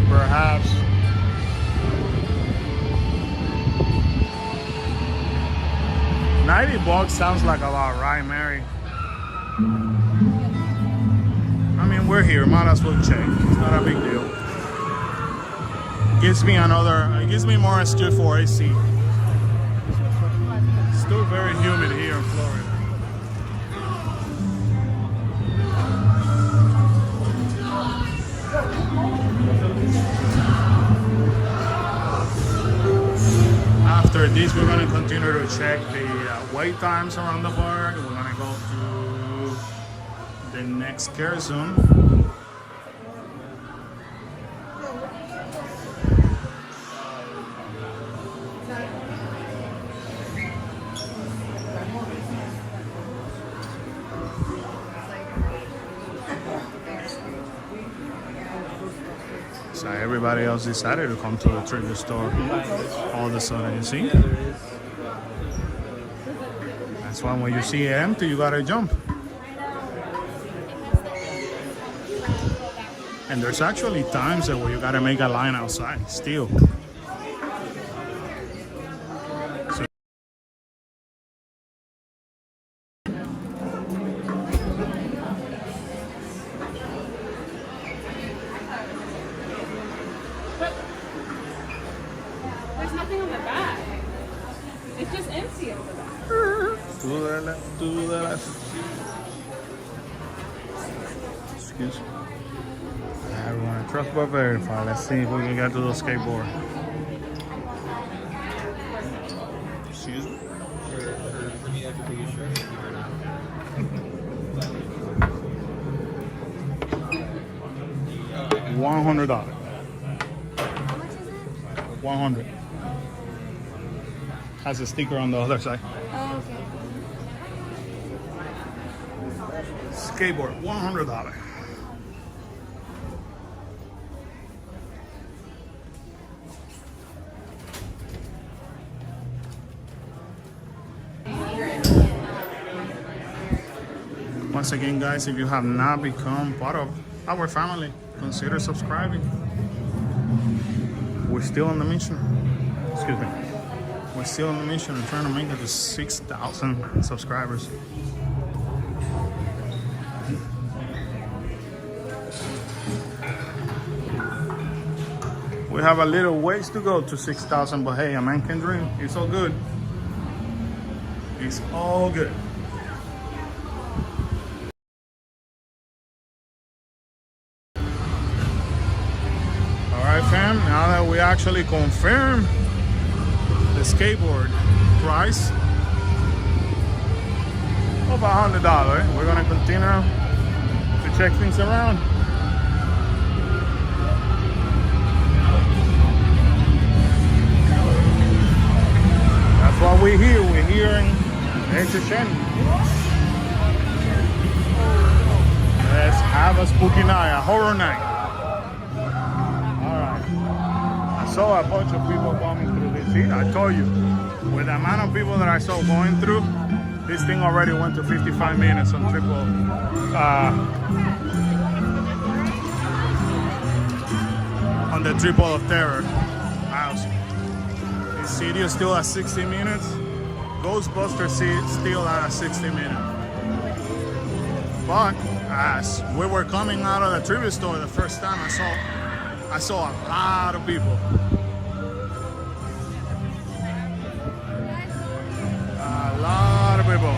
perhaps. $90 sounds like a lot, right, Mary? I mean, we're here, might as well check. It's not a big deal. Gives me more excuse for AC. It's still very humid here in Florida. After this, we're going to continue to check the wait times around the park. We're going to go to the next care zone. So everybody else decided to come to the trigger store all of a sudden, you see? That's why when you see it empty, you gotta jump. And there's actually times where you gotta make a line outside still. There's nothing on the back. It's just empty on the back. To the left. Excuse me. Everyone, trust but verify. Let's see if we can get to the skateboard. Excuse me. $100. How much is it? 100. Has a sticker on the other side. Oh, okay. Skateboard, $100. Once again, guys, if you have not become part of our family, consider subscribing. We're still on the mission. Excuse me. We're still on the mission and trying to make it to 6,000 subscribers. We have a little ways to go to 6,000, but hey, a man can dream. It's all good. It's all good. All right, fam, now that we actually confirmed the skateboard price of $100, we're gonna continue to check things around. That's why we're here. We're here in entertaining. Let's have a spooky night, a horror night. All right. I saw a bunch of people coming through this. See, I told you, with the amount of people that I saw going through, this thing already went to 55 minutes on triple. On the Triple of Terror house. Is Studio still at 60 minutes? Ghostbusters still at 60 minutes. But as we were coming out of the trivia store the first time, I saw a lot of people. A lot of people.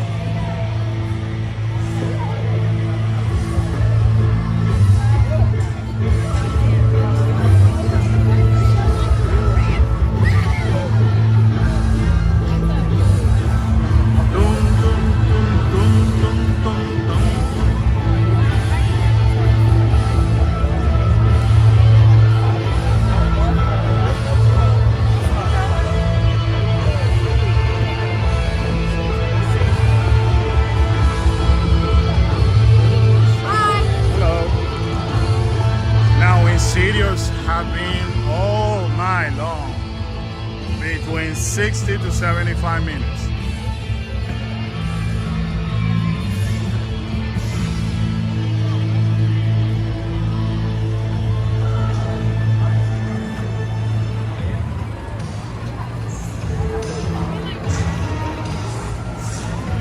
Studios have been all night long. between 60 to 75 minutes.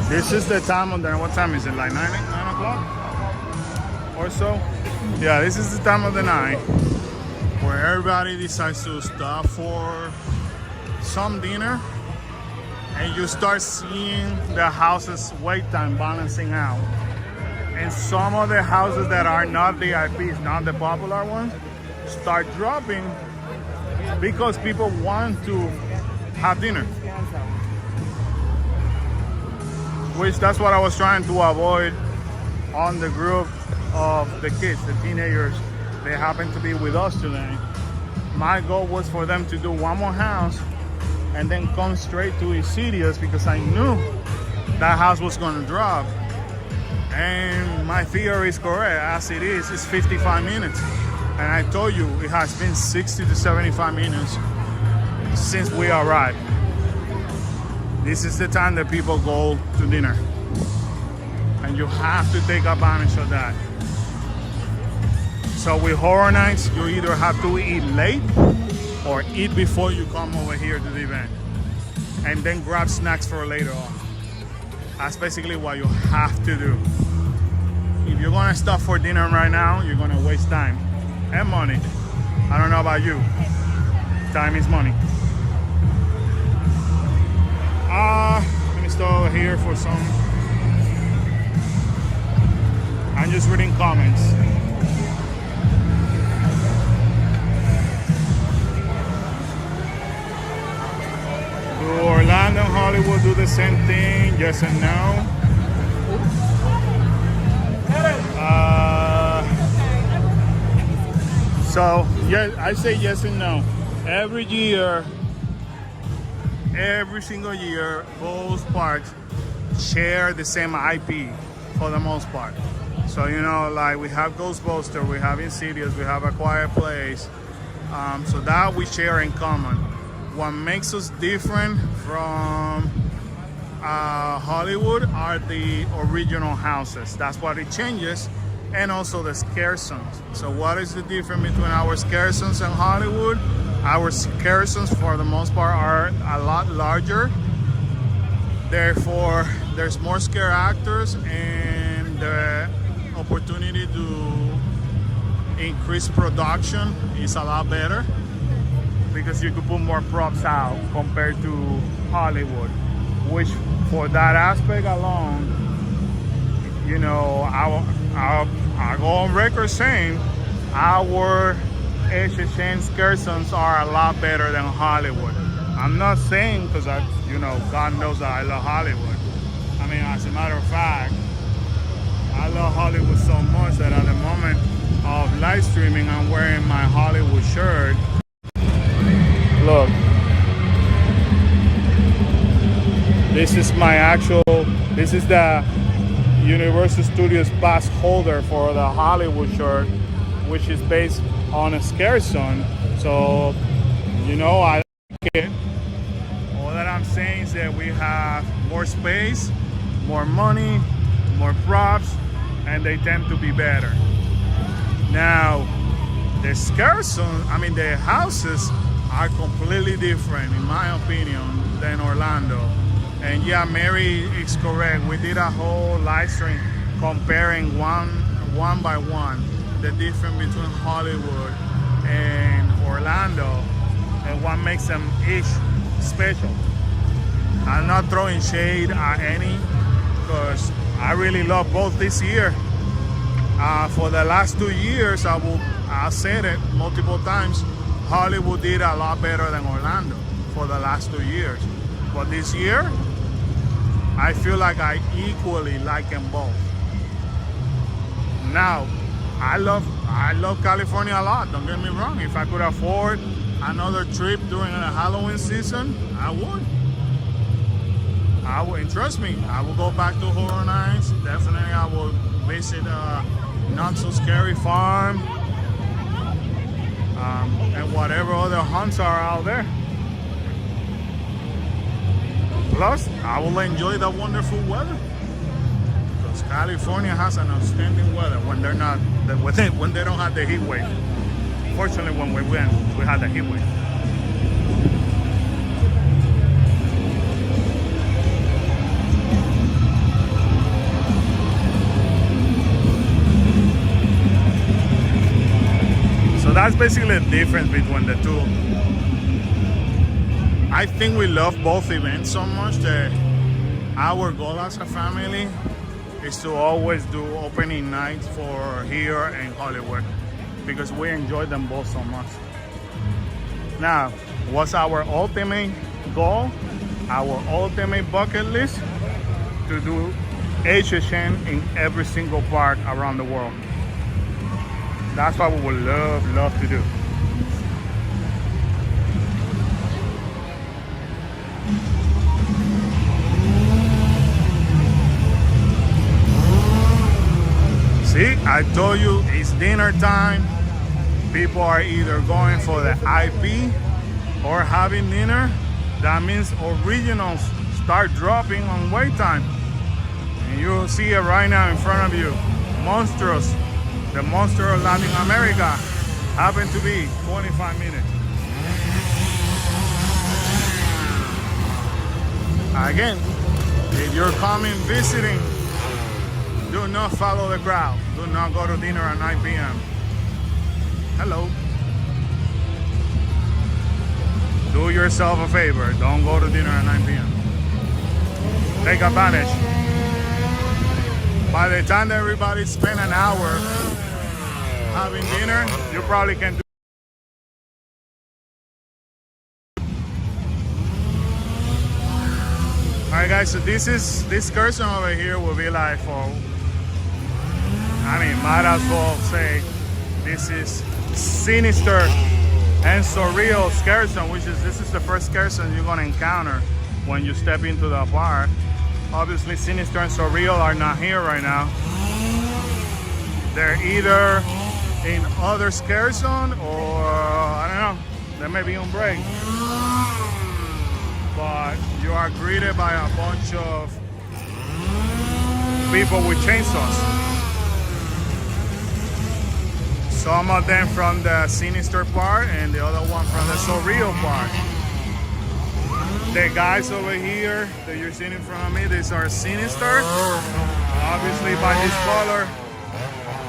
This is the time of the, what time is it, like 9 o'clock or so? Yeah, this is the time of the night where everybody decides to stop for some dinner, and you start seeing the houses wait time balancing out. And some of the houses that are not VIPs, not the popular ones, start dropping because people want to have dinner. Which that's what I was trying to avoid on the group of the kids, the teenagers. They happen to be with us today. My goal was for them to do one more house and then come straight to Isidious because I knew that house was gonna drop. And my theory is correct, as it is, it's 55 minutes. And I told you, it has been 60 to 75 minutes since we arrived. This is the time that people go to dinner. And you have to take advantage of that. So with Horror Nights, you either have to eat late or eat before you come over here to the event. And then grab snacks for later on. That's basically what you have to do. If you're gonna stop for dinner right now, you're gonna waste time and money. I don't know about you. Time is money. Let me stop over here for some. I'm just reading comments. Do Orlando and Hollywood do the same thing? Yes and no. So yeah, I say yes and no. Every year, every single year, both parks share the same IP for the most part. So, you know, like we have Ghostbusters, we have Insidious, we have A Quiet Place. So that we share in common. What makes us different from Hollywood are the original houses. That's what it changes. And also the scare zones. So what is the difference between our scare zones and Hollywood? Our scare zones, for the most part, are a lot larger. Therefore, there's more scare actors, and the opportunity to increase production is a lot better because you could put more props out compared to Hollywood, which for that aspect alone, you know, I go on record saying our HHN scare zones are a lot better than Hollywood. I'm not saying because you know, God knows that I love Hollywood. I mean, as a matter of fact, I love Hollywood so much that at the moment of live streaming, I'm wearing my Hollywood shirt. Look, this is my actual, this is the Universal Studios pass holder for the Hollywood shirt, which is based on a scare zone. So, you know, I like it. All that I'm saying is that we have more space, more money, more props, and they tend to be better. Now, the scare zone, I mean, the houses are completely different, in my opinion, than Orlando. And yeah, Mary is correct. We did a whole live stream comparing one by one the difference between Hollywood and Orlando and what makes them each special. I'm not throwing shade at any because I really love both this year. For the last 2 years, I said it multiple times, Hollywood did a lot better than Orlando for the last 2 years. But this year, I feel like I equally like them both. Now, I love California a lot, don't get me wrong. If I could afford another trip during the Halloween season, I would. And trust me, I will go back to Horror Nights. Definitely I will visit Not So Scary Farm and whatever other hunts are out there. Plus, I will enjoy the wonderful weather. Because California has an outstanding weather when they're not, when they don't have the heat wave. Fortunately, when we went, we had the heat wave. So that's basically the difference between the two. I think we love both events so much that our goal as a family is to always do opening nights for here in Hollywood because we enjoy them both so much. Now, what's our ultimate goal? Our ultimate bucket list? To do HHN in every single park around the world. That's what we would love to do. See, I told you it's dinner time. People are either going for the IP or having dinner. That means originals start dropping on wait time. And you'll see it right now in front of you. Monsters, the monster of Latin America, happen to be 25 minutes. Again, if you're coming visiting, do not follow the crowd. Do not go to dinner at 9 p.m. Hello. Do yourself a favor. Don't go to dinner at 9 p.m. Take advantage. By the time that everybody spent an hour having dinner, you probably can do. Alright guys, so this excursion over here will be like for, might as well say this is Sinister and Surreal excursion, this is the first excursion you're gonna encounter when you step into the park. Obviously Sinister and Surreal are not here right now. They're either in other excursion or I don't know, they may be on break. But you are greeted by a bunch of people with chainsaws. Some of them from the Sinister part and the other one from the Surreal part. The guys over here that you're seeing in front of me, these are Sinister. Obviously by this color,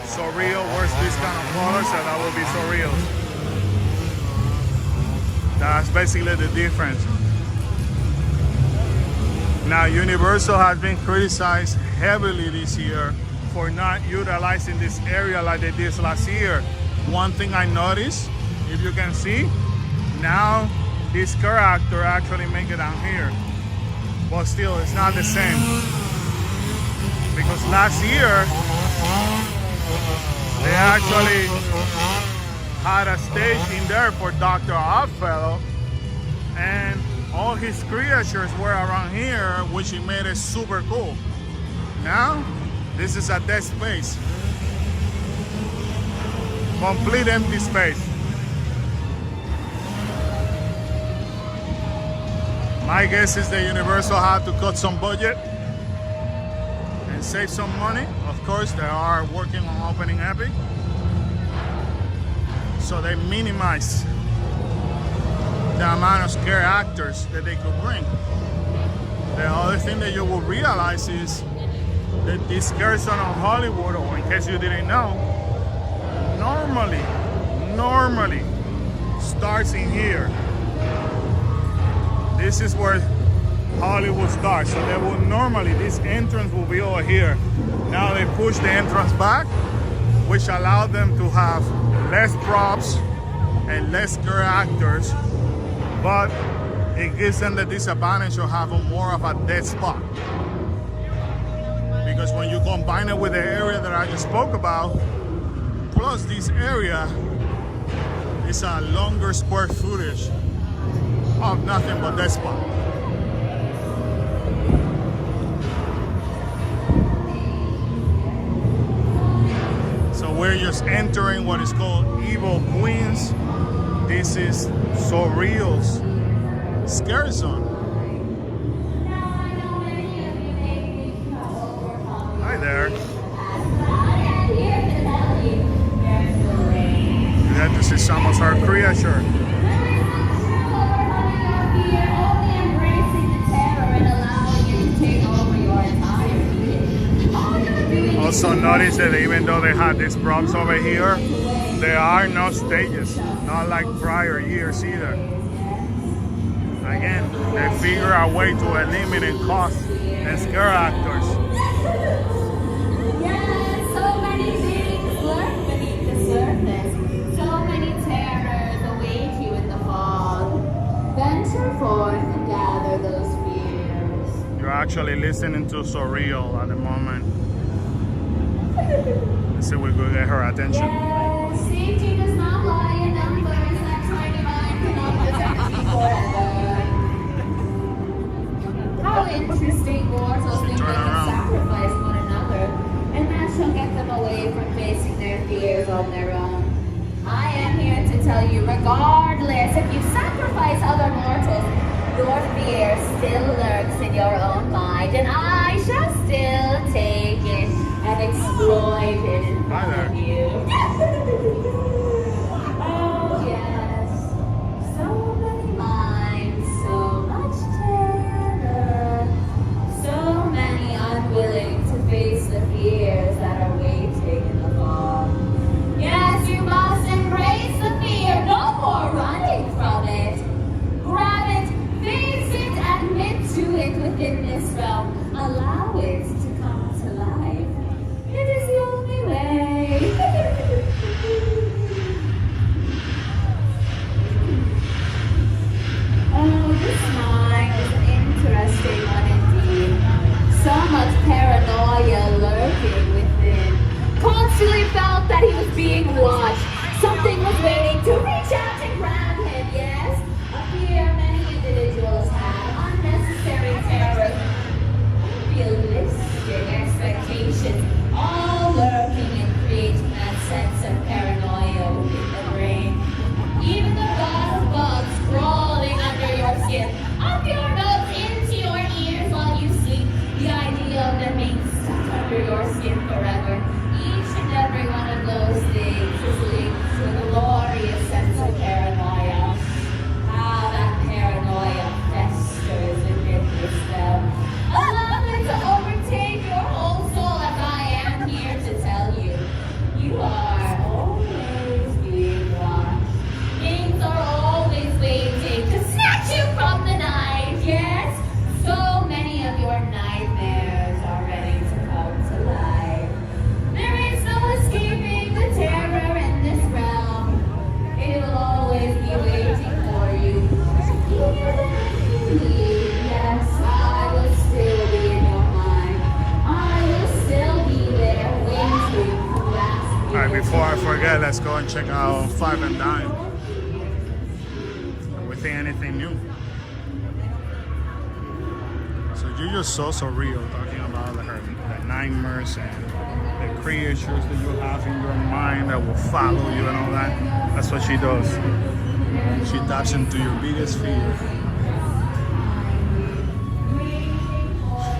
Surreal wears this kind of color, so that will be Surreal. That's basically the difference. Now, Universal has been criticized heavily this year for not utilizing this area like they did last year. One thing I noticed, if you can see, now this character actually make it down here. But still, it's not the same. Because last year, they actually had a stage in there for Dr. Oddfellow, and all his creatures were around here, which it made it super cool. Now, this is a dead space. Complete empty space. My guess is that Universal had to cut some budget and save some money. Of course, they are working on opening Epic. So they minimize the amount of scare actors that they could bring. The other thing that you will realize is that this excursion on Hollywood, or in case you didn't know, normally starts in here. This is where Hollywood starts. So they will normally, this entrance will be over here. Now they push the entrance back, which allowed them to have less props and less scare actors, but it gives them the disadvantage of having more of a dead spot. Because when you combine it with the area that I just spoke about, plus this area is a longer square footage of nothing but dead spot. So we're just entering what is called Evil Queens. This is Surreal's Scare Zone. Hi there. You got to see some of our creature. Also notice that even though they had these props over here, there are no stages, not like prior years either. Again, they figure a way to eliminate costs and scare actors. Yes, so many things lurk beneath the surface. So many terrors await you in the fog. Venture forth and gather those fears. You're actually listening to Surreal at the moment. Let's see if we could get her attention. Yes, safety does not lie in numbers. That tiny mind cannot protect you forever. How interesting mortals think they can sacrifice one another, and that shall get them away from facing their fears on their own. I am here to tell you, regardless, if you sacrifice other mortals, your fear still lurks in your own mind, and I shall still take it and exploit it in front of you. Oh yes, so many minds, so much terror, so many unwilling to face the fears that are waiting in the fog. Yes, you must embrace the fear, no more running from it. Grab it, face it, admit to it within this realm. Allow it to come to life. It is the only way. Oh, this mind is an interesting one indeed. So much paranoia lurking within. Constantly felt that he was being watched. Something was waiting to reach out and grab him, yes. A fear many individuals have. Unnecessary terror. Unrealistic expectations. All lurking and creating that sense of paranoia within the brain. Even the thought of bugs crawling under your skin, up your nose, into your ears while you sleep. The idea of them being stuck under your skin forever. Each and every one of those things is linked to a glorious sense of paranoia. How that paranoia festers within your spell. Allow it to overtake your whole soul, as I am here to tell you. You are always being watched. Things are always waiting to snatch you from the night, yes? So many of your nightmares are ready to come to life. There is no escaping the terror in this realm. It will always be waiting for you. Yes, I will still be in your mind. I will still be there waiting to grasp you. Alright, before I forget, let's go and check out Five and Dime. Are we seeing anything new? So you just saw Surreal talking about the nightmares and the creatures that you have in your mind that will follow you and all that. That's what she does. She taps into your biggest fear.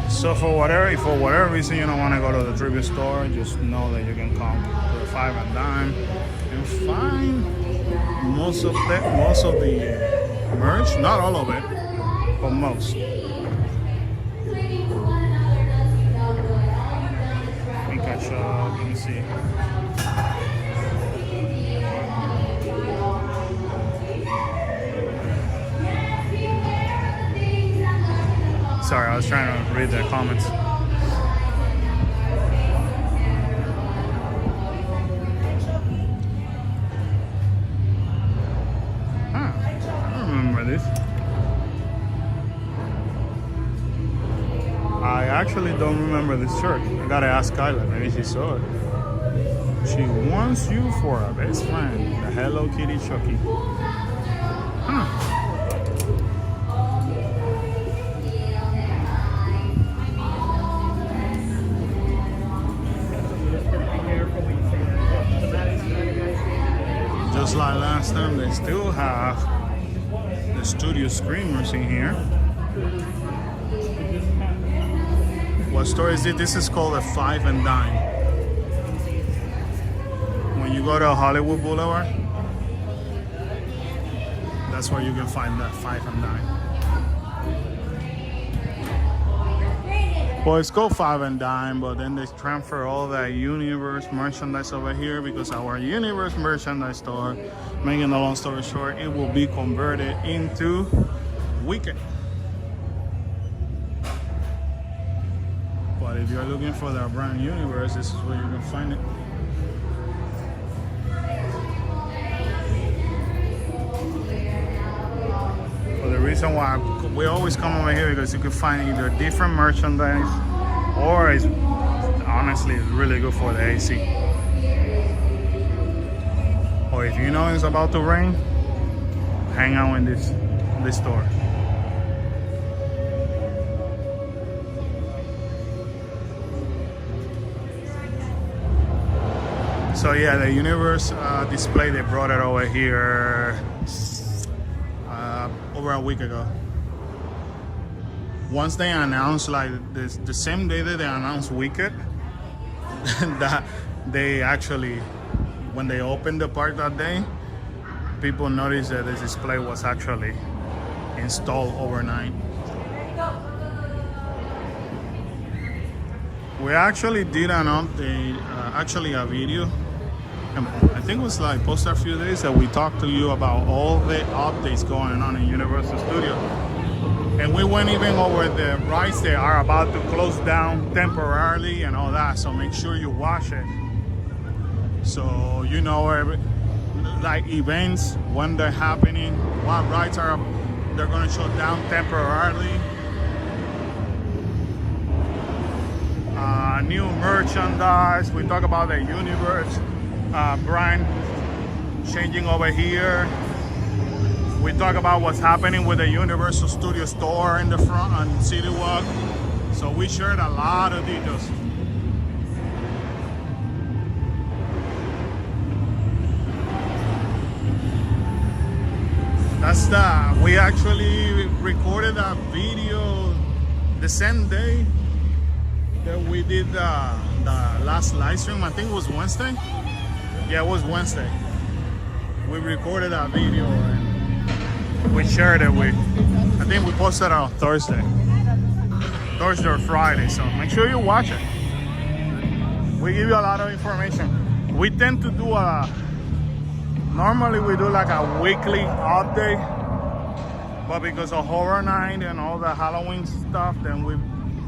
So for whatever reason you don't want to go to the trivia store, just know that you can come to the Five and Dime and find most of the merch, not all of it, but most. Let me see. Sorry, I was trying to read the comments. I don't remember this. I actually don't remember this shirt. I gotta ask Kyla, maybe she saw it. She wants you for a best friend. The Hello Kitty Chucky. Just like last time, they still have the studio screamers in here. What store is it? This is called a Five and Dime. When you go to Hollywood Boulevard, that's where you can find that Five and Dime. Well, it's called Five and Dime, but then they transfer all that Universe merchandise over here because our Universe merchandise store, making a long story short, it will be converted into Wicked. But if you're looking for the brand Universe, this is where you can find it. But the reason why we always come over here because you can find either different merchandise or it's honestly it's really good for the AC. Or if you know it's about to rain, hang out in this store. So yeah, the Universe display, they brought it over here over a week ago. Once they announced, like the same day that they announced Wicked, that they actually, when they opened the park that day, people noticed that the display was actually installed overnight. We actually did an update, actually a video. I think it was like posted a few days that we talked to you about all the updates going on in Universal Studios. And we went even over the rides that are about to close down temporarily and all that. So make sure you watch it. So you know like events, when they're happening, what rides they're gonna shut down temporarily. New merchandise. We talk about the Universe brand changing over here. We talk about what's happening with the Universal Studio store in the front on City Walk. So we shared a lot of details. We actually recorded a video the same day that we did the last live stream. I think it was Wednesday. Yeah, it was Wednesday. We recorded that video and we shared it with, I think we posted it on Thursday or Friday. So make sure you watch it. We give you a lot of information. We tend to do normally we do like a weekly update, but because of Horror Night and all the Halloween stuff, then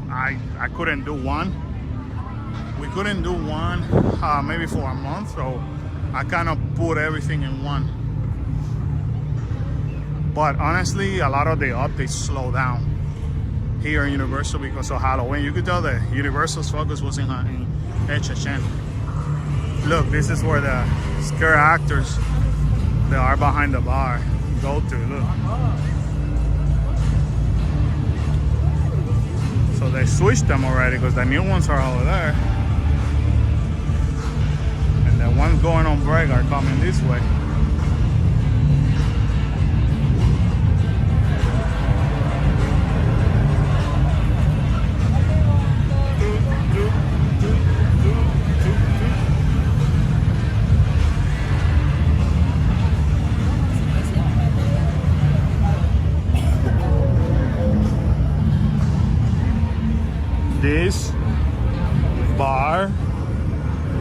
I couldn't do one. We couldn't do one maybe for a month, so I kind of put everything in one. But honestly, a lot of the updates slow down here in Universal because of Halloween. You could tell that Universal's focus was in HHN. Look, this is where the scare actors that are behind the bar go to. Look. So they switched them already because the new ones are over there. And the ones going on break are coming this way. This bar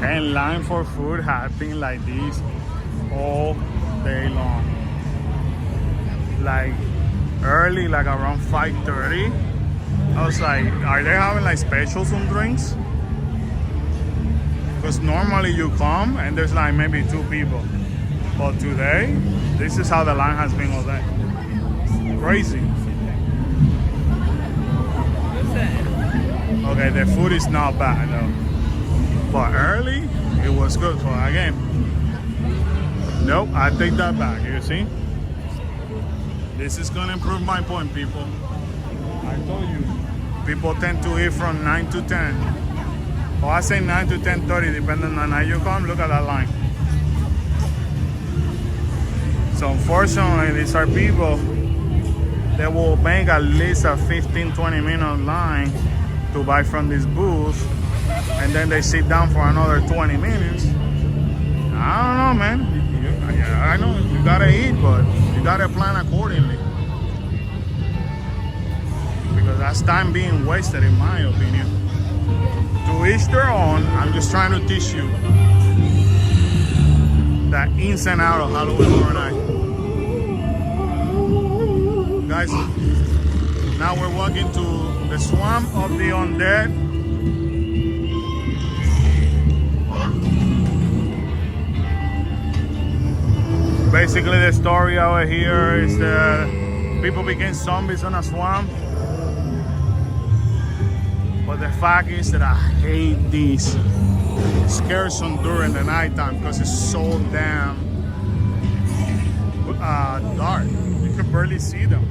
and line for food have been like this all day long. Like early, like around 5:30, I was like, are they having like specials on drinks? Because normally you come and there's like maybe 2 people. But today, this is how the line has been all day. Crazy. Okay, the food is not bad though. But early, it was good. So again, nope, I take that back. You see? This is gonna improve my point, people. I told you, people tend to eat from 9 to 10. Or I say 9 to 10:30, depending on the night you come. Look at that line. So unfortunately, these are people that will make at least a 15-20 minute line to buy from this booth, and then they sit down for another 20 minutes. I don't know, man. I know you gotta eat, but you gotta plan accordingly, because that's time being wasted, in my opinion. To each their own. I'm just trying to teach you the ins and out of Halloween Horror Night. Guys, now we're walking to the Swamp of the Undead. Basically, the story over here is that people became zombies on a swamp. But the fact is that I hate these scaresome during the nighttime because it's so damn dark. You can barely see them.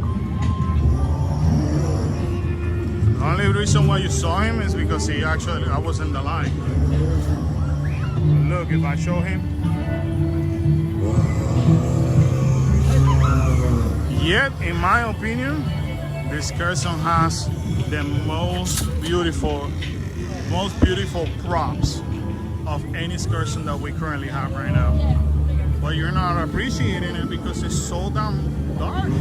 The only reason why you saw him is because I was in the line. Look, if I show him. Yet, in my opinion, this person has the most beautiful props of any excursion that we currently have right now. But you're not appreciating it because it's so damn dark.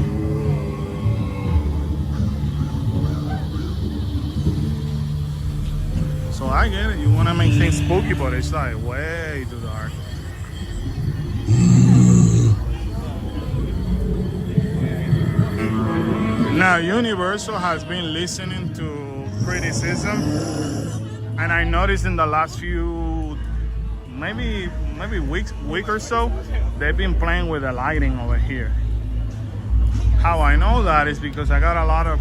So I get it, you want to make things spooky, but it's like way too dark. Now, Universal has been listening to criticism, and I noticed in the last few, maybe week or so, they've been playing with the lighting over here. How I know that is because I got a lot of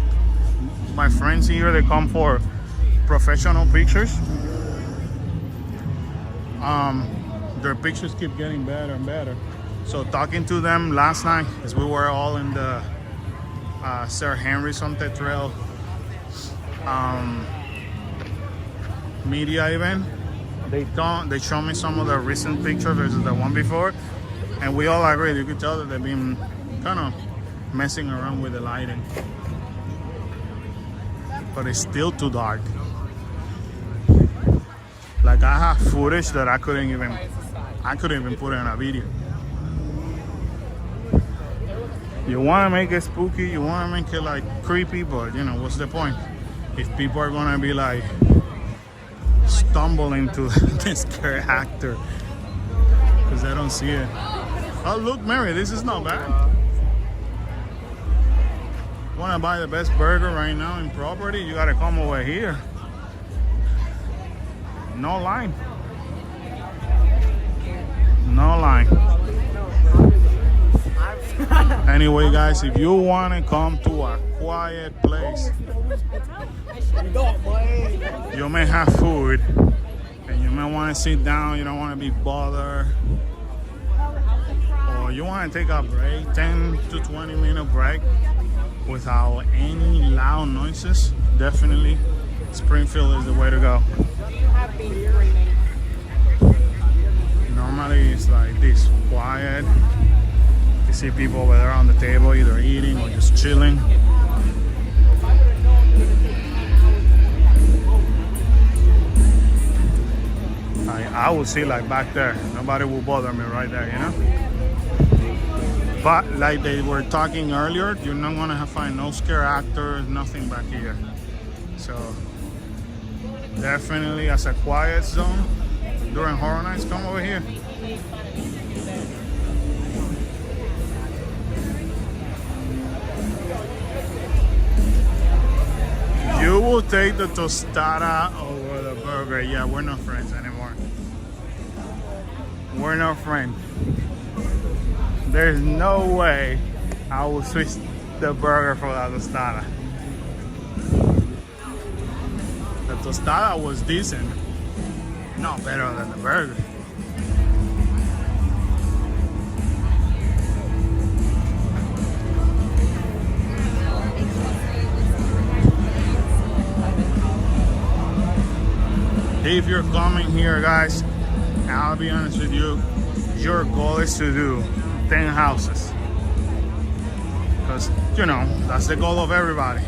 my friends here. They come for professional pictures. Their pictures keep getting better and better. So talking to them last night, as we were all in the Sir Henry's on the Trail media event, they showed me some of the recent pictures versus the one before, and we all agreed. You could tell that they've been kind of messing around with the lighting, but it's still too dark. Like, I have footage that I couldn't even put in a video. You want to make it spooky, you want to make it like creepy, but you know, what's the point if people are gonna be like stumble into this scary actor because they don't see it. Oh look, Mary, this is not bad. Want to buy the best burger right now in property? You gotta come over here. No line. No line. Anyway, guys, if you want to come to a quiet place, you may have food and you may want to sit down, you don't want to be bothered, or you want to take a break, 10 to 20 minute break without any loud noises, definitely Springfield is the way to go. Normally it's like this, quiet. You see people over there on the table either eating or just chilling. I will see like back there. Nobody will bother me right there, you know? But like they were talking earlier, you're not gonna find no scare actors, nothing back here. So definitely as a quiet zone during horror nights, come over here. You will take the tostada over the burger. Yeah, we're not friends anymore. We're not friends. There's no way I will switch the burger for the tostada. The tostada was decent. Not better than the burger. If you're coming here, guys, I'll be honest with you, your goal is to do 10 houses. Because, you know, that's the goal of everybody.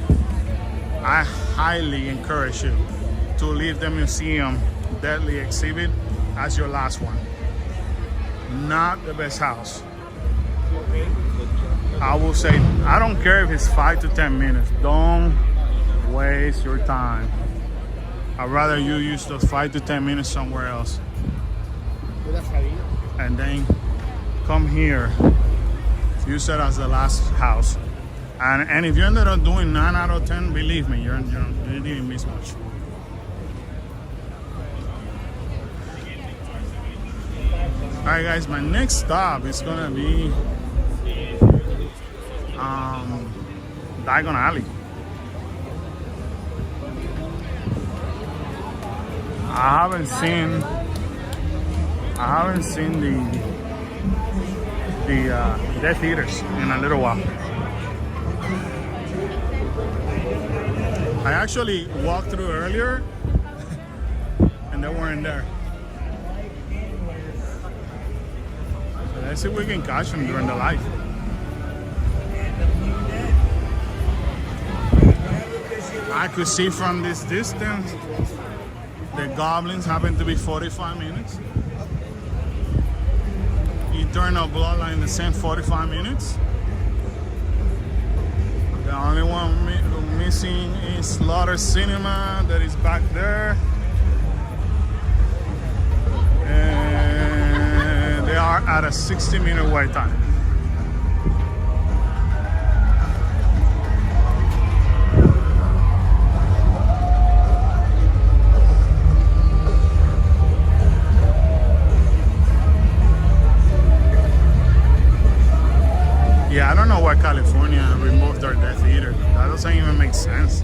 I highly encourage you to leave the museum deadly exhibit as your last one. Not the best house. I will say, I don't care if it's 5 to 10 minutes. Don't waste your time. I'd rather you use those 5 to 10 minutes somewhere else. And then come here, use it as the last house. And if you ended up doing 9 out of 10, believe me, you didn't miss much. Alright guys, my next stop is gonna be Diagon Alley. I haven't seen the Death Eaters in a little while. I actually walked through earlier and they weren't there. So let's see if we can catch them during the light. I could see from this distance the goblins happen to be 45 minutes. Eternal Bloodline the same 45 minutes. The only one missing is Slaughter Cinema that is back there. And they are at a 60-minute wait time. Yeah, I don't know why California removed their Death Eater. That doesn't even make sense.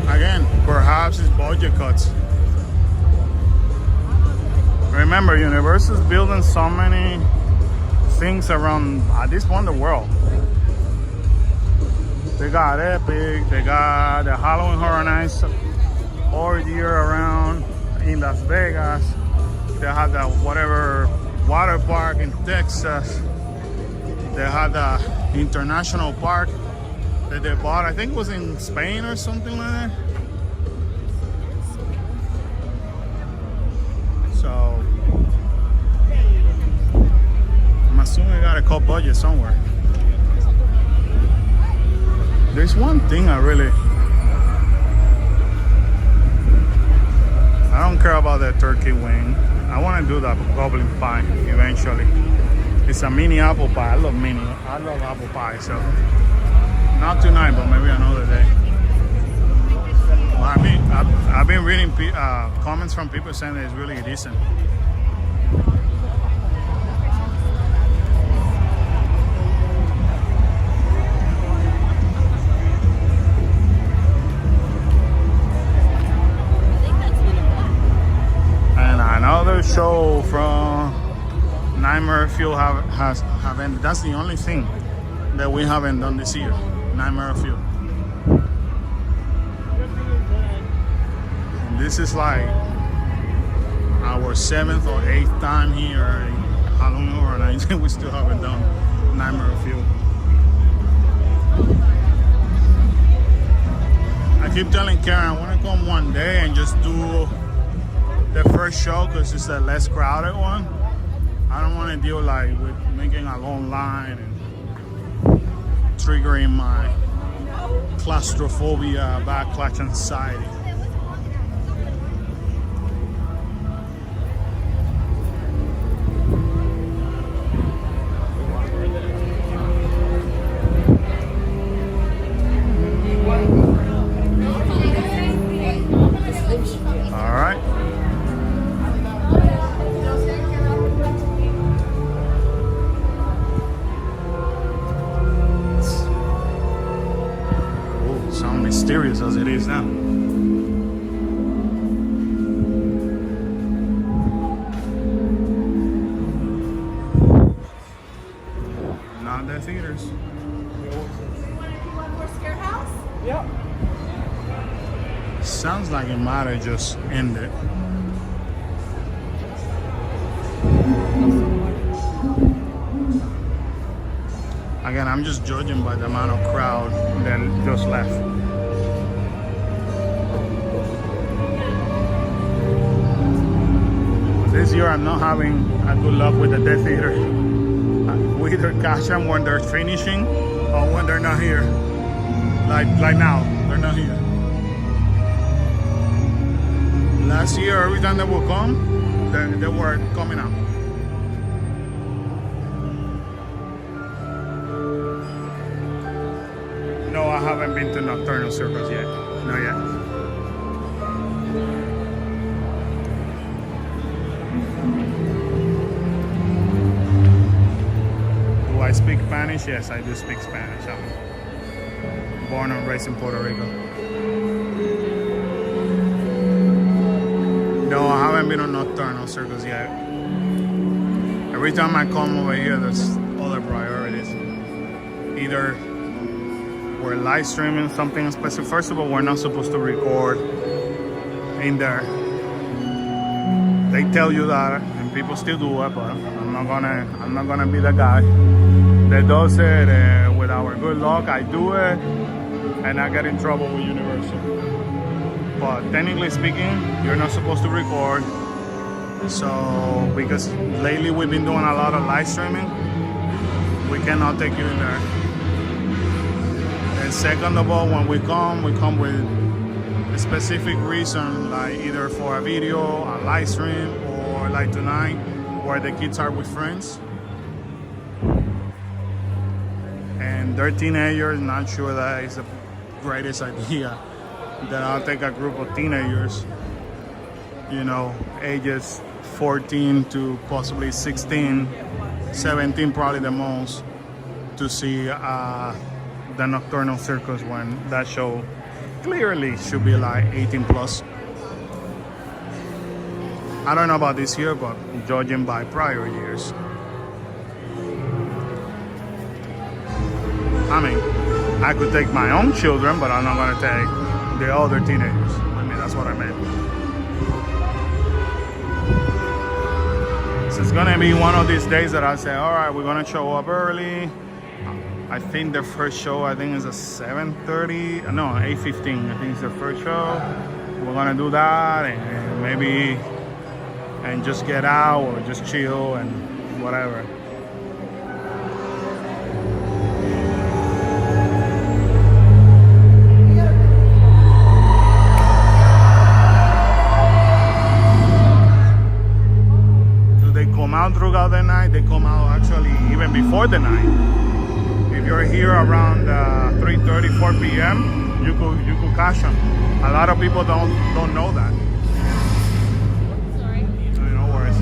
Again, perhaps it's budget cuts. Remember, Universal's building so many things around, at this point, the world. They got Epic, they got the Halloween Horror Nights all year around in Las Vegas. They have the whatever water park in Texas. They had the international park that they bought. I think it was in Spain or something like that. So I'm assuming they got a cut budget somewhere. There's one thing I don't care about the turkey wing. I want to do that goblin pie eventually. It's a mini apple pie. I love apple pie. So not tonight, but maybe another day. Well, I've been reading comments from people saying that it's really decent. Another show from Nightmare Fuel have ended. That's the only thing that we haven't done this year. Nightmare Fuel. And this is like our 7th or 8th time here in Halloween Horror Nights, and we still haven't done Nightmare Fuel. I keep telling Karen I want to come one day and just do the first show because it's the less crowded one. I don't want to deal like with making a long line and triggering my claustrophobia, backlash anxiety. All right. Mysterious as it is now. Not Death Eaters. You want more scare house? Yep. Sounds like it might have just ended. Again, I'm just judging by the amount of crowd that just left. This year I'm not having a good luck with the Death Theater. We either catch them when they're finishing or when they're not here. Like now, they're not here. Last year, every time they would come, they were coming out. No, I haven't been to Nocturnal Circus yet. Not yet. Do I speak Spanish? Yes, I do speak Spanish. I'm born and raised in Puerto Rico. No, I haven't been on Nocturnal Circus yet. Every time I come over here, there's other priorities. Either we're live streaming something special. First of all, we're not supposed to record in there. They tell you that, and people still do it, but I'm not gonna be the guy that does it. With our good luck, I do it, and I get in trouble with Universal. But technically speaking, you're not supposed to record. So, because lately we've been doing a lot of live streaming, we cannot take you in there. And second of all, when we come with a specific reason, like either for a video, a live stream, or like tonight, where the kids are with friends. And they're teenagers, not sure that is the greatest idea. That I'll take a group of teenagers, you know, ages 14 to possibly 16, 17 probably the most, to see the Nocturnal Circus when that show clearly should be like 18 plus. I don't know about this year, but judging by prior years. I mean, I could take my own children, but I'm not gonna take the other teenagers. I mean, that's what I meant. So it's gonna be one of these days that I say, all right, we're gonna show up early. I think the first show, is at 7:30. No, 8:15. I think it's the first show. We're gonna do that and maybe just get out or just chill and whatever. Out throughout the night. They come out actually even before the night. If you're here around 3:30, 4 p.m., you could catch them. A lot of people don't know that. Sorry. No worries.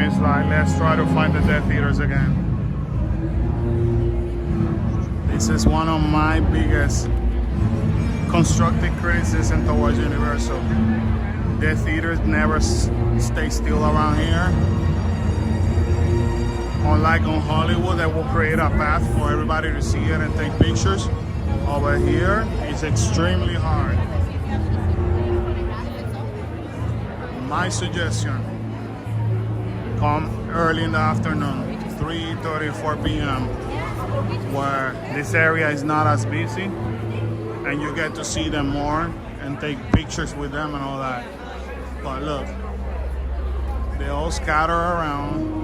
It's like, let's try to find the Death Theaters again. This is one of my biggest constructive criticism towards Universal. Their theaters never stay still around here. Unlike on Hollywood, that will create a path for everybody to see it and take pictures. Over here, it's extremely hard. My suggestion, come early in the afternoon, 3:30, 4 p.m., where this area is not as busy and you get to see them more and take pictures with them and all that. But look, they all scatter around.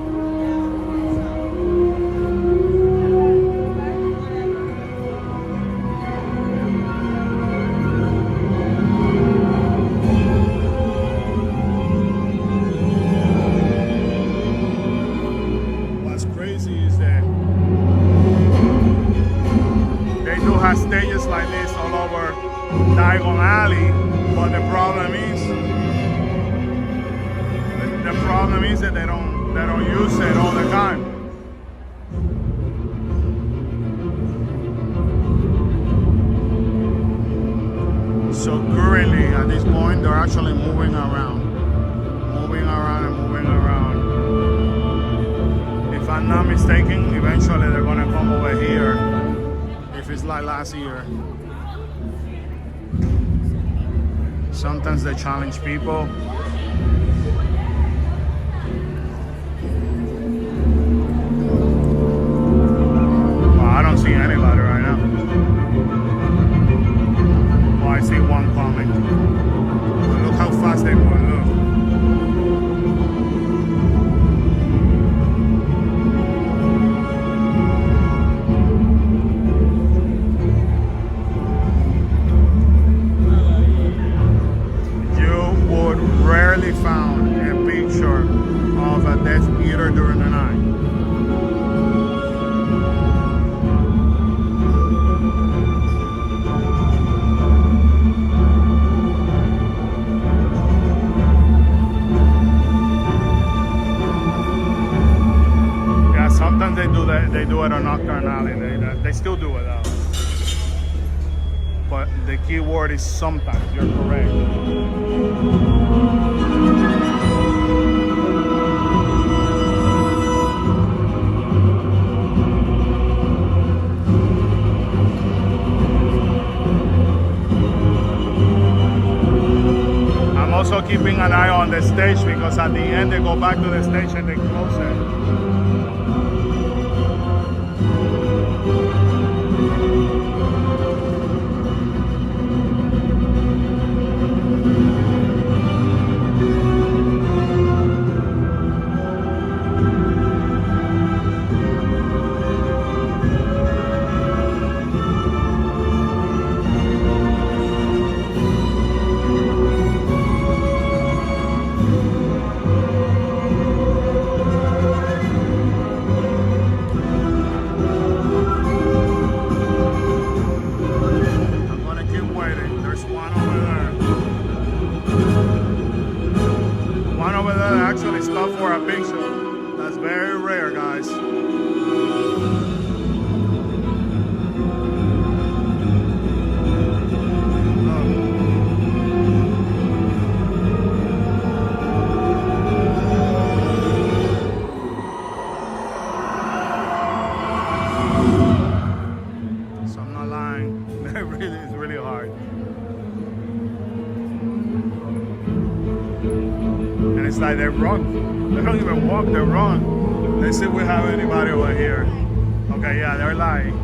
Stages like this all over Diagon Alley, but the problem is that they don't use it all the time. So currently at this point they're actually moving around and moving around. If I'm not mistaken, eventually they're gonna come over here. If it's like last year. Sometimes they challenge people. Well, I don't see anybody right now. Well, I see one coming. But look how fast they move. Look. Rarely found a picture of a Death Eater during the night. Yeah, sometimes they do that. They do it on Nocturne Alley. They still do it though. But the key word is sometimes. You're correct. I'm also keeping an eye on the stage because at the end they go back to the stage and they close it. Actually stop for a picture. That's very rare, guys. So I'm not lying. It's really hard. And it's like they run. They don't even walk, they run. Let's see if we have anybody over here. Okay, yeah, they're lying.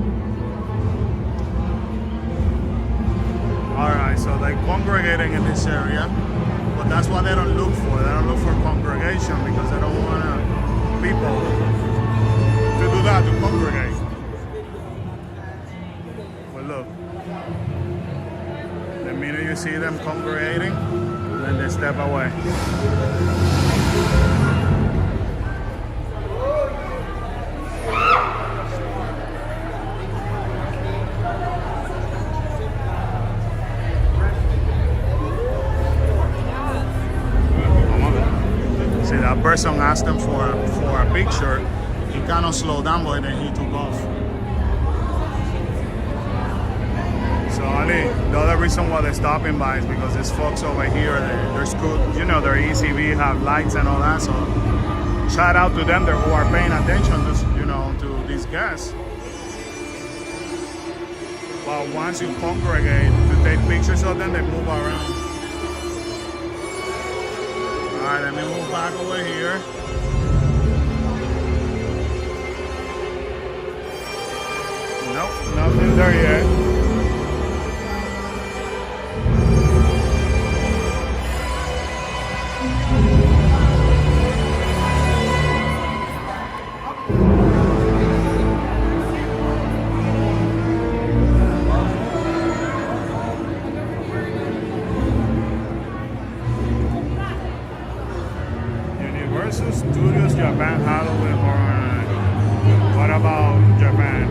Alright, so they're congregating in this area. But that's what they don't look for. They don't look for congregation because they don't want people to do that, to congregate. But look. The minute you see them congregating, then they step away. See, that person asked him for a picture. He kind of slowed down, but then he took off. Only the other reason why they're stopping by is because these folks over here, they're school, you know, their ECV have lights and all that. So shout out to them there who are paying attention to, you know, to these guests. But once you congregate to take pictures of them, they move around. All right, let me move back over here. Nope, nothing there yet. Universal Studios Japan Halloween Horror Night. What about Japan?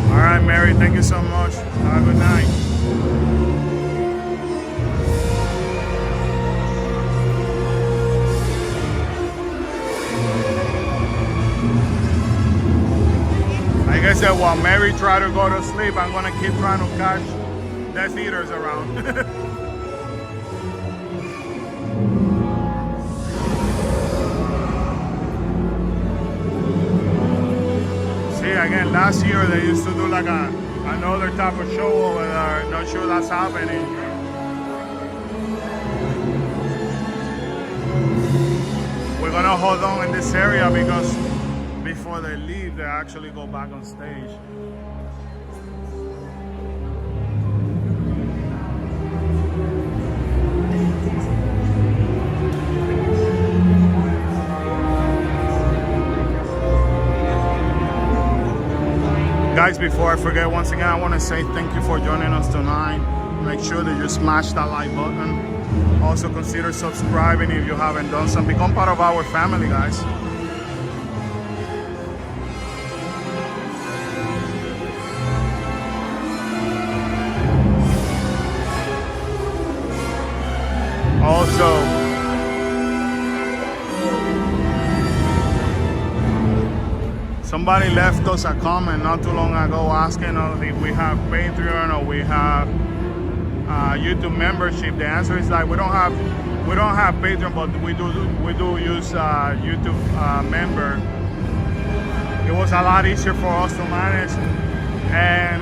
All right, Mary, thank you so much. Have a good night. Like I said, while Mary tried to go to sleep, I'm gonna keep trying to catch death eaters around. See, again, last year they used to do like another type of show over there. Not sure that's happening. We're gonna hold on in this area because before they leave, they actually go back on stage. Guys, before I forget, once again, I want to say thank you for joining us tonight. Make sure that you smash that like button. Also consider subscribing if you haven't done so. Become part of our family, guys. Also, somebody left us a comment not too long ago asking us if we have Patreon or we have YouTube membership. The answer is that we don't have Patreon, but we do use YouTube member. It was a lot easier for us to manage, and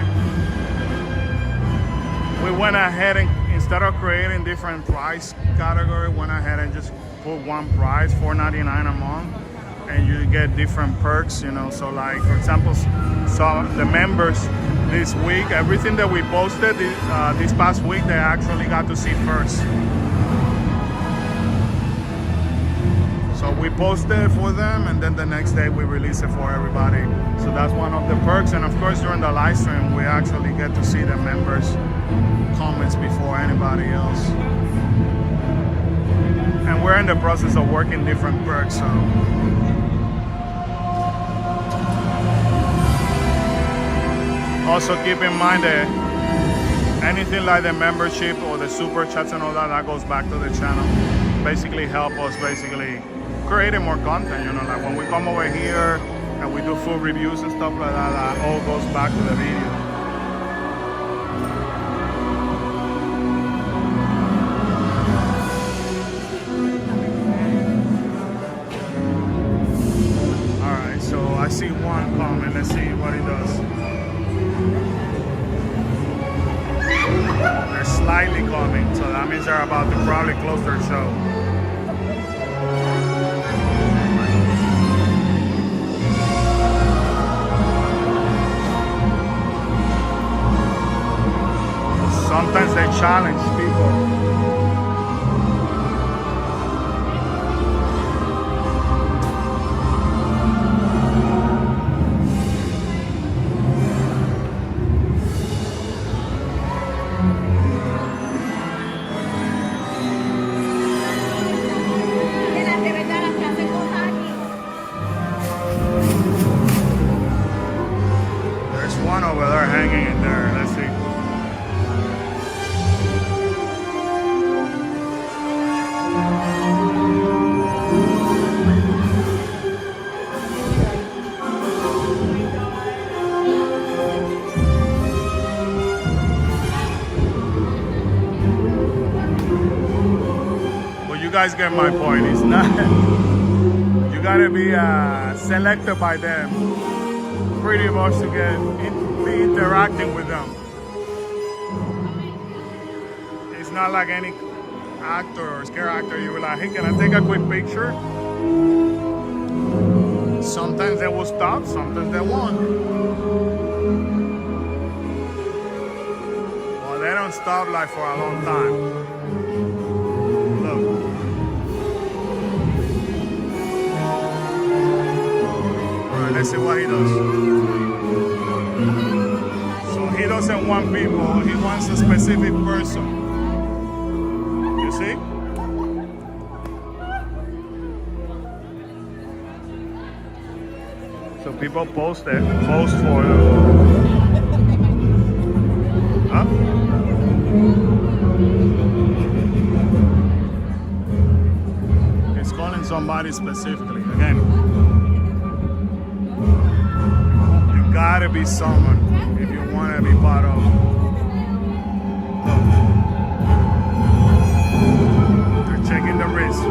we went ahead and instead of creating different price category, went ahead and just put one price, $4.99 a month, and you get different perks, you know. So like, for example, so the members this week, everything that we posted this past week, they actually got to see first. So we posted for them, and then the next day we release it for everybody. So that's one of the perks. And of course, during the live stream, we actually get to see the members' comments before anybody else. And we're in the process of working different perks, so. Also keep in mind that anything like the membership or the super chats and all that, that goes back to the channel. Basically help us creating more content, you know, like when we come over here and we do food reviews and stuff like that, that all goes back to the video. Alright, so I see one comment, let's see what he does. They're slightly coming, so that means they're about to probably close their show. Sometimes they challenge people. There's one over there hanging in there. Let's see. guys get my point. It's not. You gotta be selected by them, pretty much, to be interacting with them. It's not like any actor or scare actor. You were like, hey, can I take a quick picture? Sometimes they will stop, sometimes they won't. Well, they don't stop like for a long time. Look. Alright, let's see what he does. So he doesn't want people, he wants a specific person. You see? So people post for them. Huh? It's calling somebody specifically. Again, you gotta be someone if you wanna be part of. They're checking the wrist.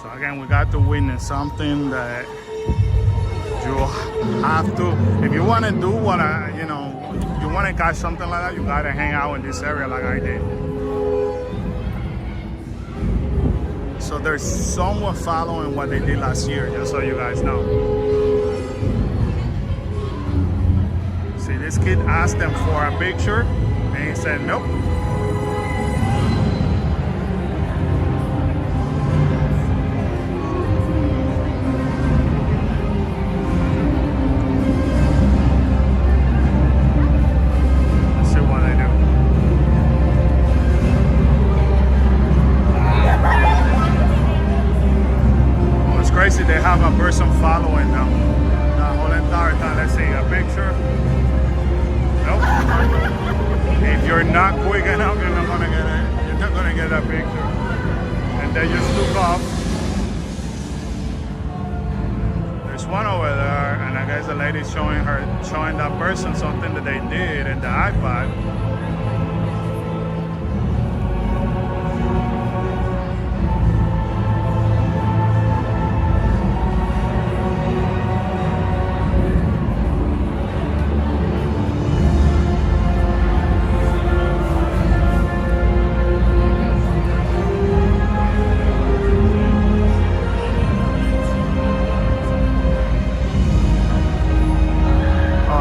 So again, we got to witness something that you have to, if you want to do what you want to catch something like that, you got to hang out in this area like I did. So there's someone following what they did last year, just so you guys know. See, this kid asked them for a picture, and he said nope. Crazy, they have a person following them the whole entire time. Let's see, a picture. Nope. If you're not quick enough, you're not gonna get it. You're not gonna get that picture. And they just took off. There's one over there, and I guess the lady's showing that person something that they did in the iPad.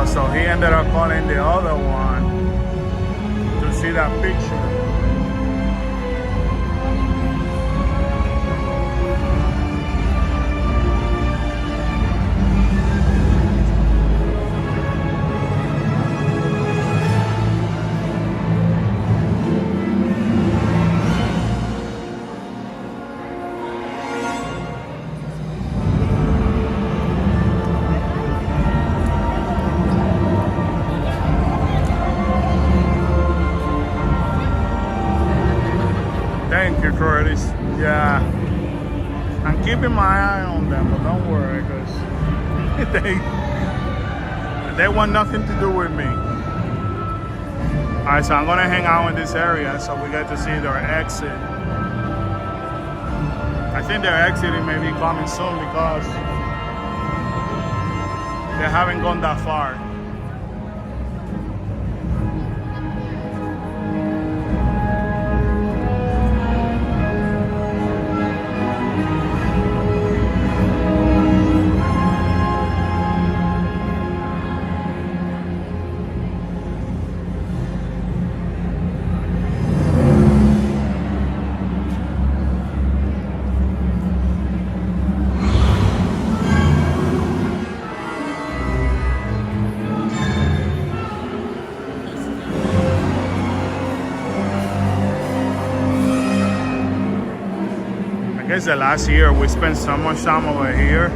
So he ended up calling the other one to see that picture. Thank you, Curtis. Yeah, I'm keeping my eye on them, but don't worry, because they want nothing to do with me. All right, so I'm gonna hang out in this area so we get to see their exit. I think their exiting may be coming soon because they haven't gone that far. guess the last year we spent so much time over here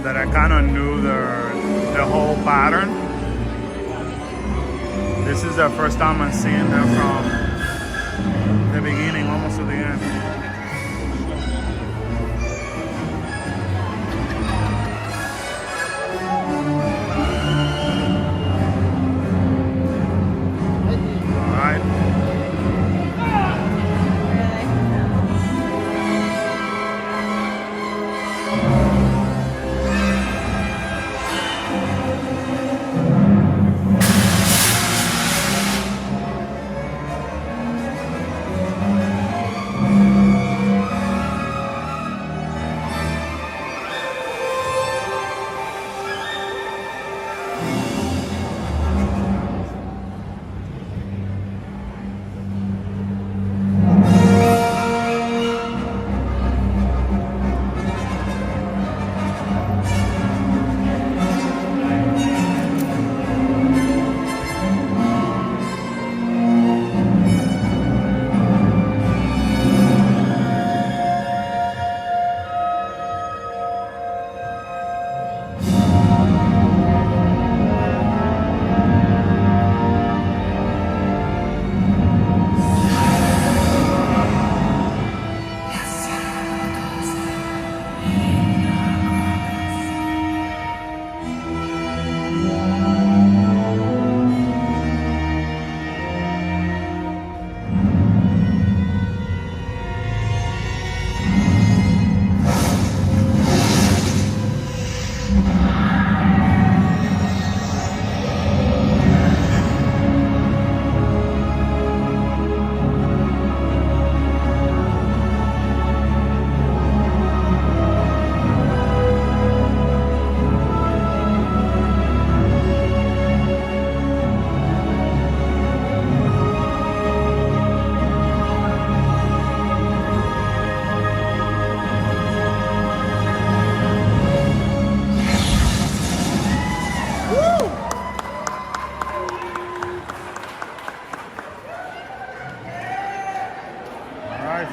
that I kind of knew the whole pattern. This is the first time I'm seeing them from the beginning almost to the end.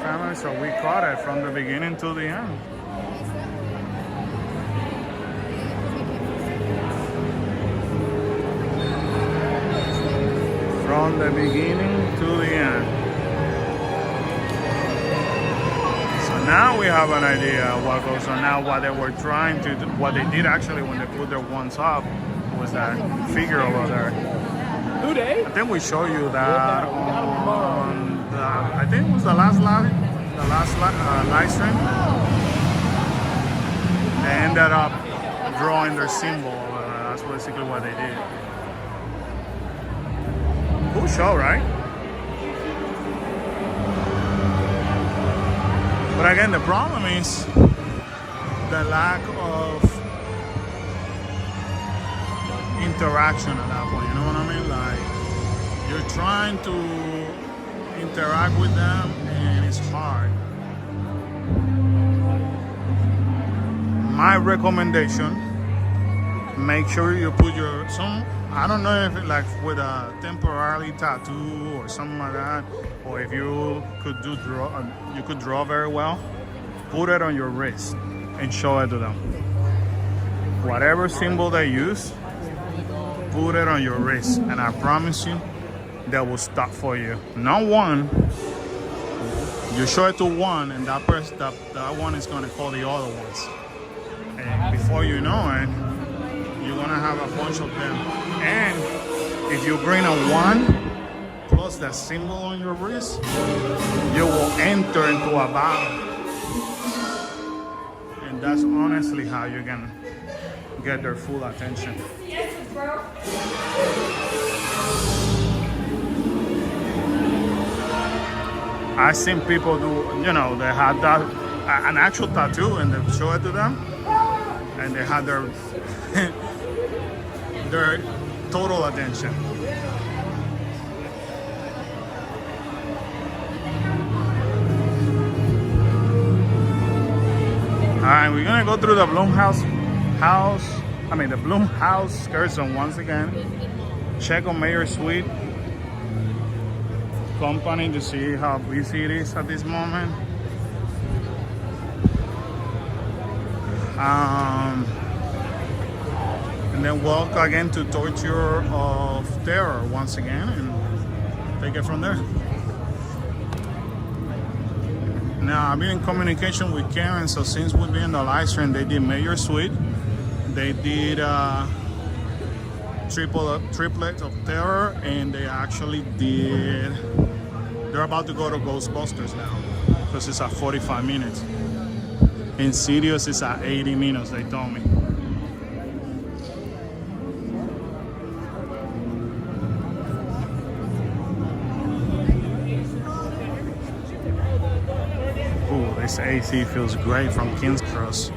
Family, so we caught it from the beginning to the end. From the beginning to the end. So now we have an idea of what goes on. Now what they were trying to do, what they did actually when they put their ones up was that figure over there. Who they? I think we show you that on I think it was the last live stream. They ended up drawing their symbol. That's basically what they did. Cool show, right? But again, the problem is the lack of interaction at that point. You know what I mean? Like, you're trying to interact with them and it's hard. My recommendation, make sure you put I don't know if it like with a temporary tattoo or something like that, or if you could draw very well, put it on your wrist and show it to them. Whatever symbol they use, put it on your wrist, and I promise you, they will stop for you. Not one. You show it to one, and that one is gonna call the other ones. And before you know it, you're gonna have a bunch of them. And if you bring a 1 plus that symbol on your wrist, you will enter into a battle. And that's honestly how you can get their full attention. Yes, bro. I've seen people do, they had that an actual tattoo and they show it to them, and they had their their total attention. All right, we're gonna go through the Blumhouse skirt zone once again. Check on Mayor Suite Company to see how busy it is at this moment. And then walk again to Torture of Terror once again and take it from there. Now, I've been in communication with Karen, so since we've been in the live stream, they did Mayor Suite, they did Triplets of Terror, and they actually did, they're about to go to Ghostbusters now, because it's at 45 minutes. Insidious is at 80 minutes, they told me. Ooh, this AC feels great from King's Cross.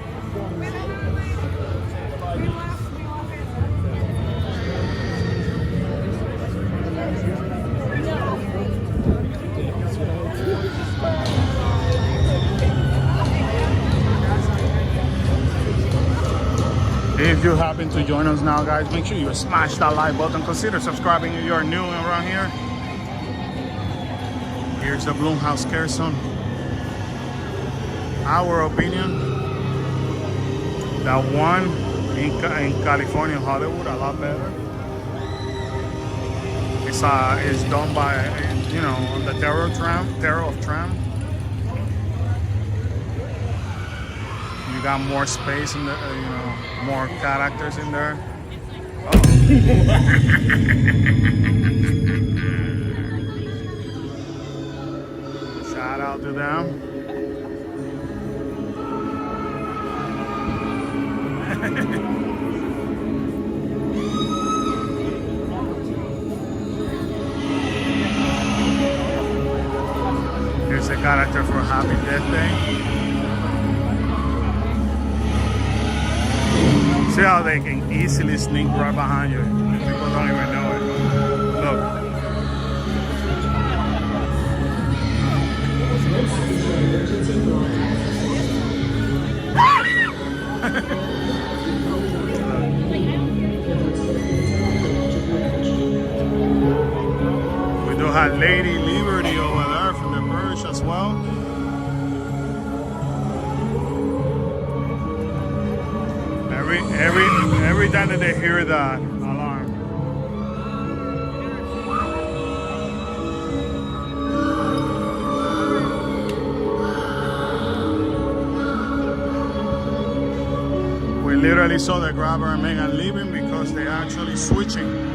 If you happen to join us now, guys, make sure you smash that like button. Consider subscribing if you're new around here. Here's the Blumhouse Scare Zone. Our opinion, that one in California, Hollywood, a lot better. It's done by, you know, the Terror of Tram. You got more space in the, you know, more characters in there. Oh. Shout out to them. Here's a character for Happy Death Day. See how they can easily sneak right behind you. People don't even know it. Look. We do have Lady Liberty over there from the Purge as well. Every time that they hear the alarm. We literally saw the Grabber and Megan leaving because they're actually switching.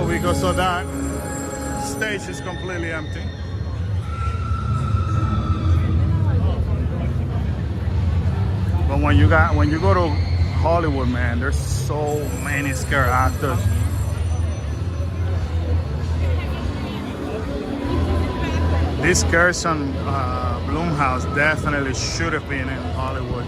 Because of that, stage is completely empty. But when you go to Hollywood, man, there's so many scare actors. This Scare Zone Blumhouse definitely should have been in Hollywood.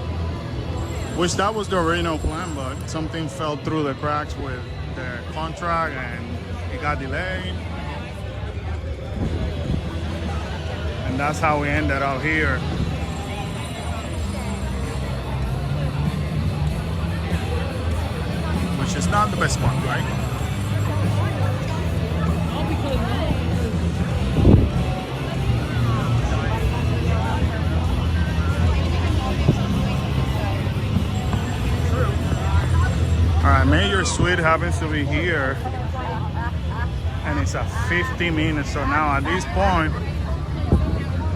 Which that was the original plan, but something fell through the cracks with the contract and it got delayed. And that's how we ended up here. Which is not the best one, right? Alright, Mayor Suite happens to be here. And it's at 50 minutes. So now at this point,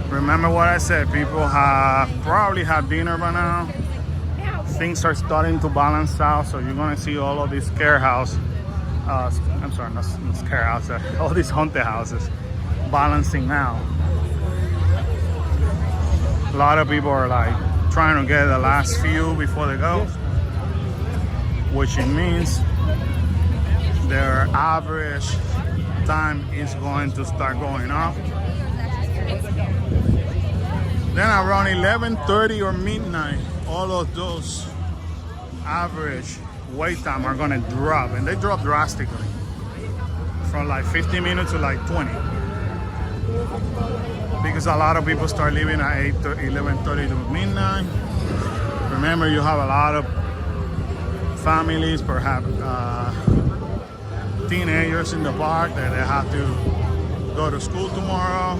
remember what I said, people probably had dinner by now. Things are starting to balance out, so you're gonna see all of these scare house, I'm sorry, not scare house, all these haunted houses balancing out. A lot of people are like trying to get the last few before they go, which it means their average time is going to start going up. Then around 11:30 or midnight, all of those average wait time are gonna drop, and they drop drastically from like 50 minutes to like 20, because a lot of people start leaving at 11:30 to midnight. Remember, you have a lot of families, perhaps teenagers in the park that they have to go to school tomorrow.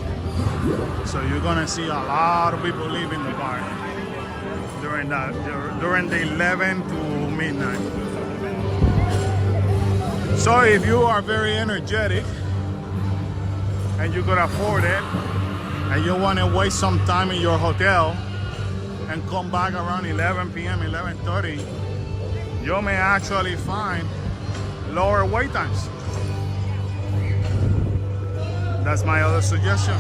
So you're gonna see a lot of people leaving the park during the 11 to midnight. So if you are very energetic and you could afford it and you want to waste some time in your hotel and come back around 11 p.m., 11:30, you may actually find lower wait times. That's my other suggestion.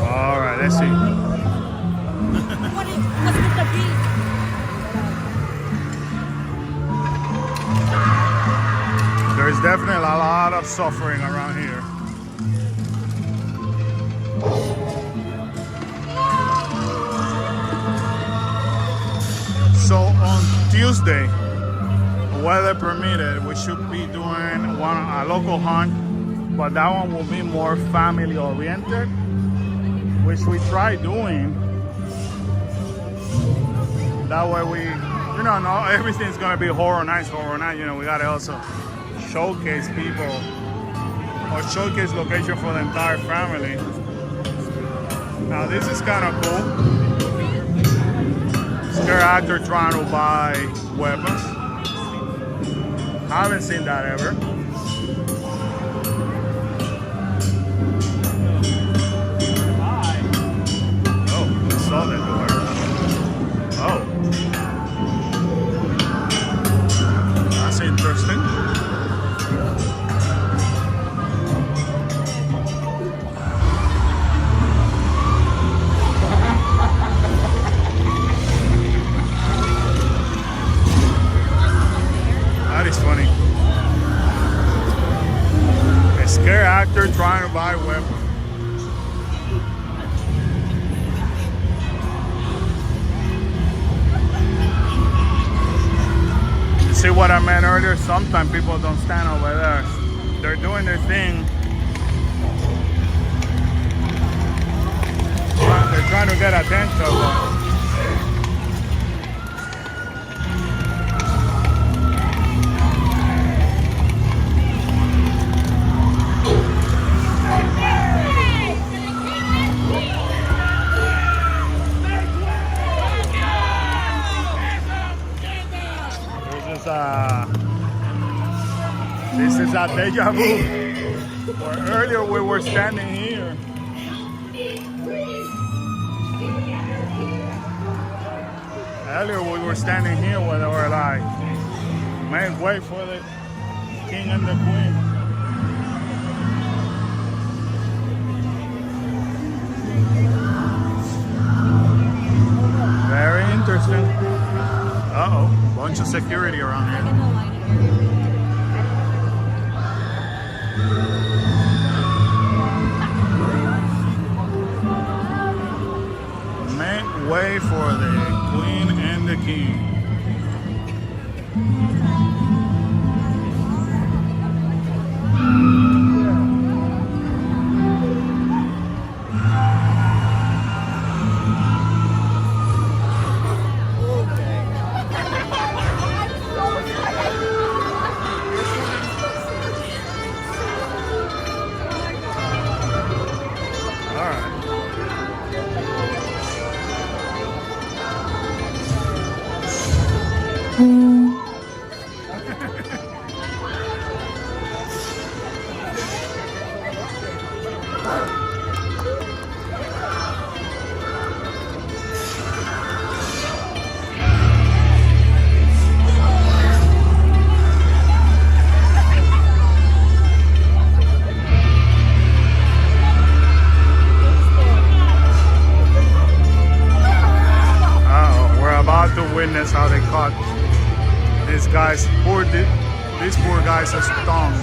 All right, let's see. What's with the beat? There's definitely a lot of suffering around here. So on Tuesday, weather permitted, we should be doing a local hunt, but that one will be more family oriented, which we try doing. That way not everything's gonna be horror nights. We gotta also showcase people or showcase location for the entire family. Now this is kind of cool. Scare actor trying to buy weapons. I haven't seen that ever. Oh, I saw that door. Oh. That's interesting. That is funny. A scare actor trying to buy a weapon. You see what I meant earlier? Sometimes people don't stand over there. They're doing their thing. They're trying to get attention. But this is a deja vu. Where earlier we were standing here. Earlier we were standing here where they were like, make way for the king and the queen. Very interesting. Uh-oh, bunch of security around here. Make way for the queen and the king. Witness how they caught these guys. These poor guys are stung.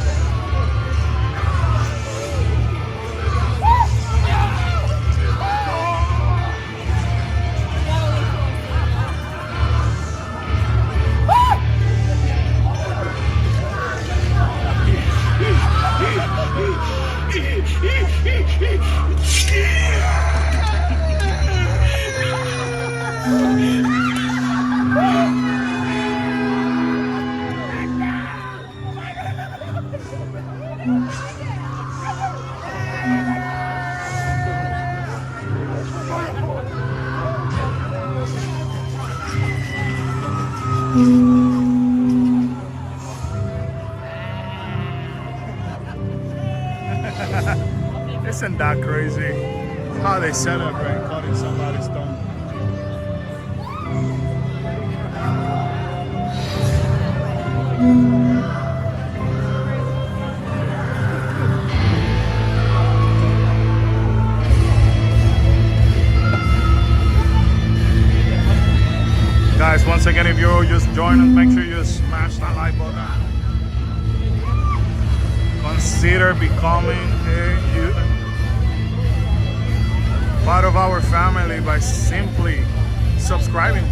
Isn't that crazy? How they celebrate cutting somebody's tongue. Guys, once again, if you just join us, make sure you smash that like button. Consider becoming part of our family by simply subscribing.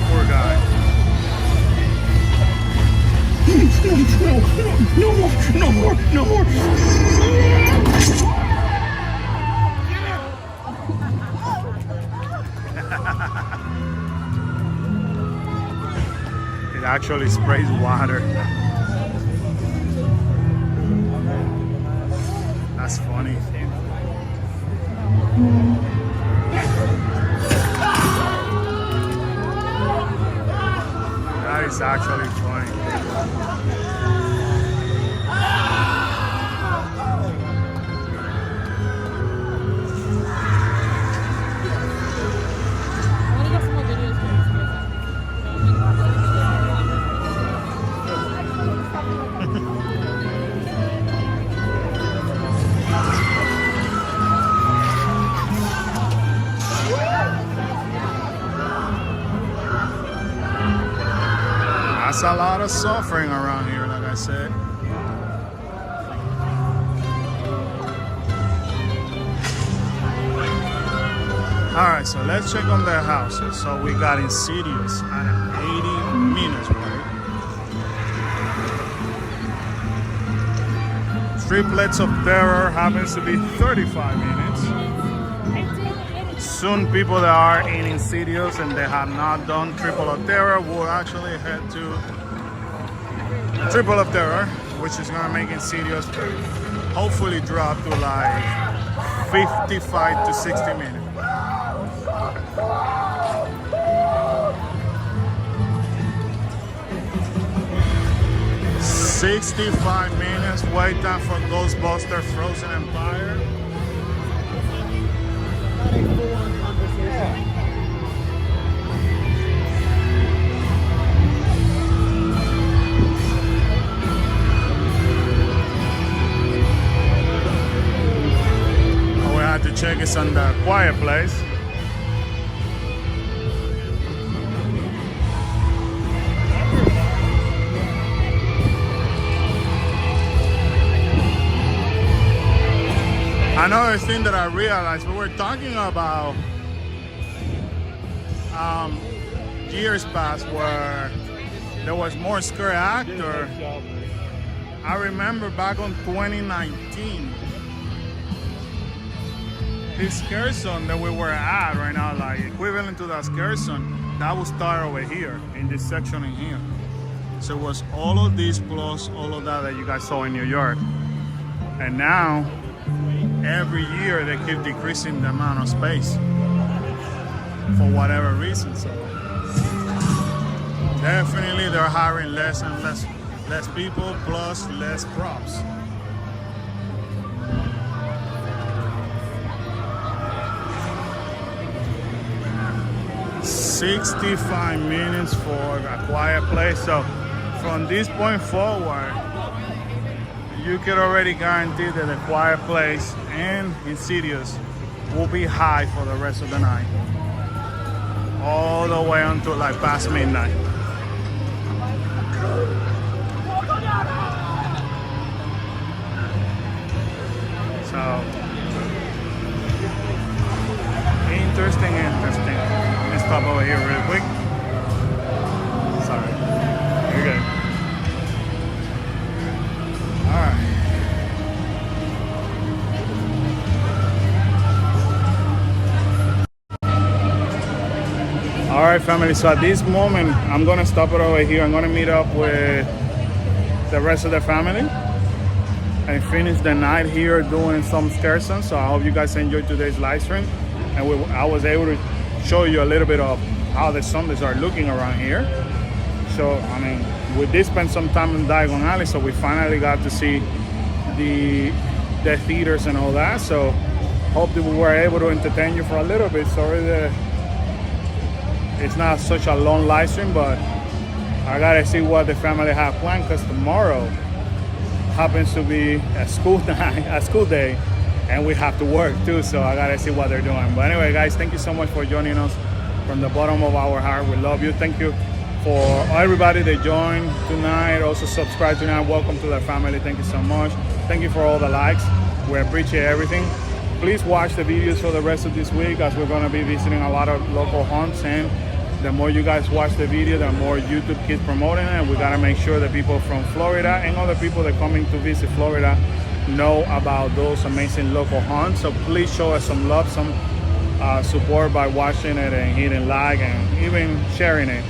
Poor guy. No more. It actually sprays water. That's funny. That is actually funny. That's a lot of suffering around here, like I said. Alright, so let's check on the houses. So we got Insidious at 80 minutes, right? Triplets of Terror happens to be 35 minutes. Soon people that are in Insidious and they have not done Triple of Terror will actually head to Triple of Terror, which is gonna make Insidious hopefully drop to like 55 to 60 minutes. "65 minutes wait time for Ghostbuster Frozen Empire." All we have to check is on the Quiet Place. Another thing that I realized, we were talking about years past where there was more scare actor. I remember back on 2019, this scare zone that we were at right now, like equivalent to that scare zone, that would start over here in this section in here. So it was all of this plus all of that you guys saw in New York. And now, every year they keep decreasing the amount of space for whatever reason. So definitely they're hiring less and less people plus less props. "65 minutes for A Quiet Place." So from this point forward, you could already guarantee that A Quiet Place and Insidious will be high for the rest of the night, all the way until like past midnight. So interesting. Let me stop over here real quick. Sorry. You're good. All right. All right, family. So at this moment, I'm gonna stop it over here. I'm gonna meet up with the rest of the family and finish the night here doing some excursions. So I hope you guys enjoyed today's live stream, and I was able to show you a little bit of how the Sundays are looking around here. So I mean, we did spend some time in Diagon Alley, so we finally got to see the theaters and all that. So hope that we were able to entertain you for a little bit. Sorry that it's not such a long live stream, but I gotta see what the family have planned, because tomorrow happens to be a school night, a school day, and we have to work too. So I gotta see what they're doing. But anyway, guys, thank you so much for joining us from the bottom of our heart. We love you. Thank you for everybody that joined tonight. Also subscribe tonight. Welcome to the family. Thank you so much. Thank you for all the likes. We appreciate everything. Please watch the videos for the rest of this week, as we're going to be visiting a lot of local hunts, and the more you guys watch the video, the more YouTube keeps promoting it. We got to make sure that people from Florida and other people that are coming to visit Florida know about those amazing local hunts. So please show us some love, some support by watching it and hitting like and even sharing it.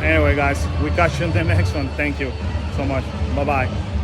Anyway, guys, we catch you in the next one. Thank you so much. Bye-bye.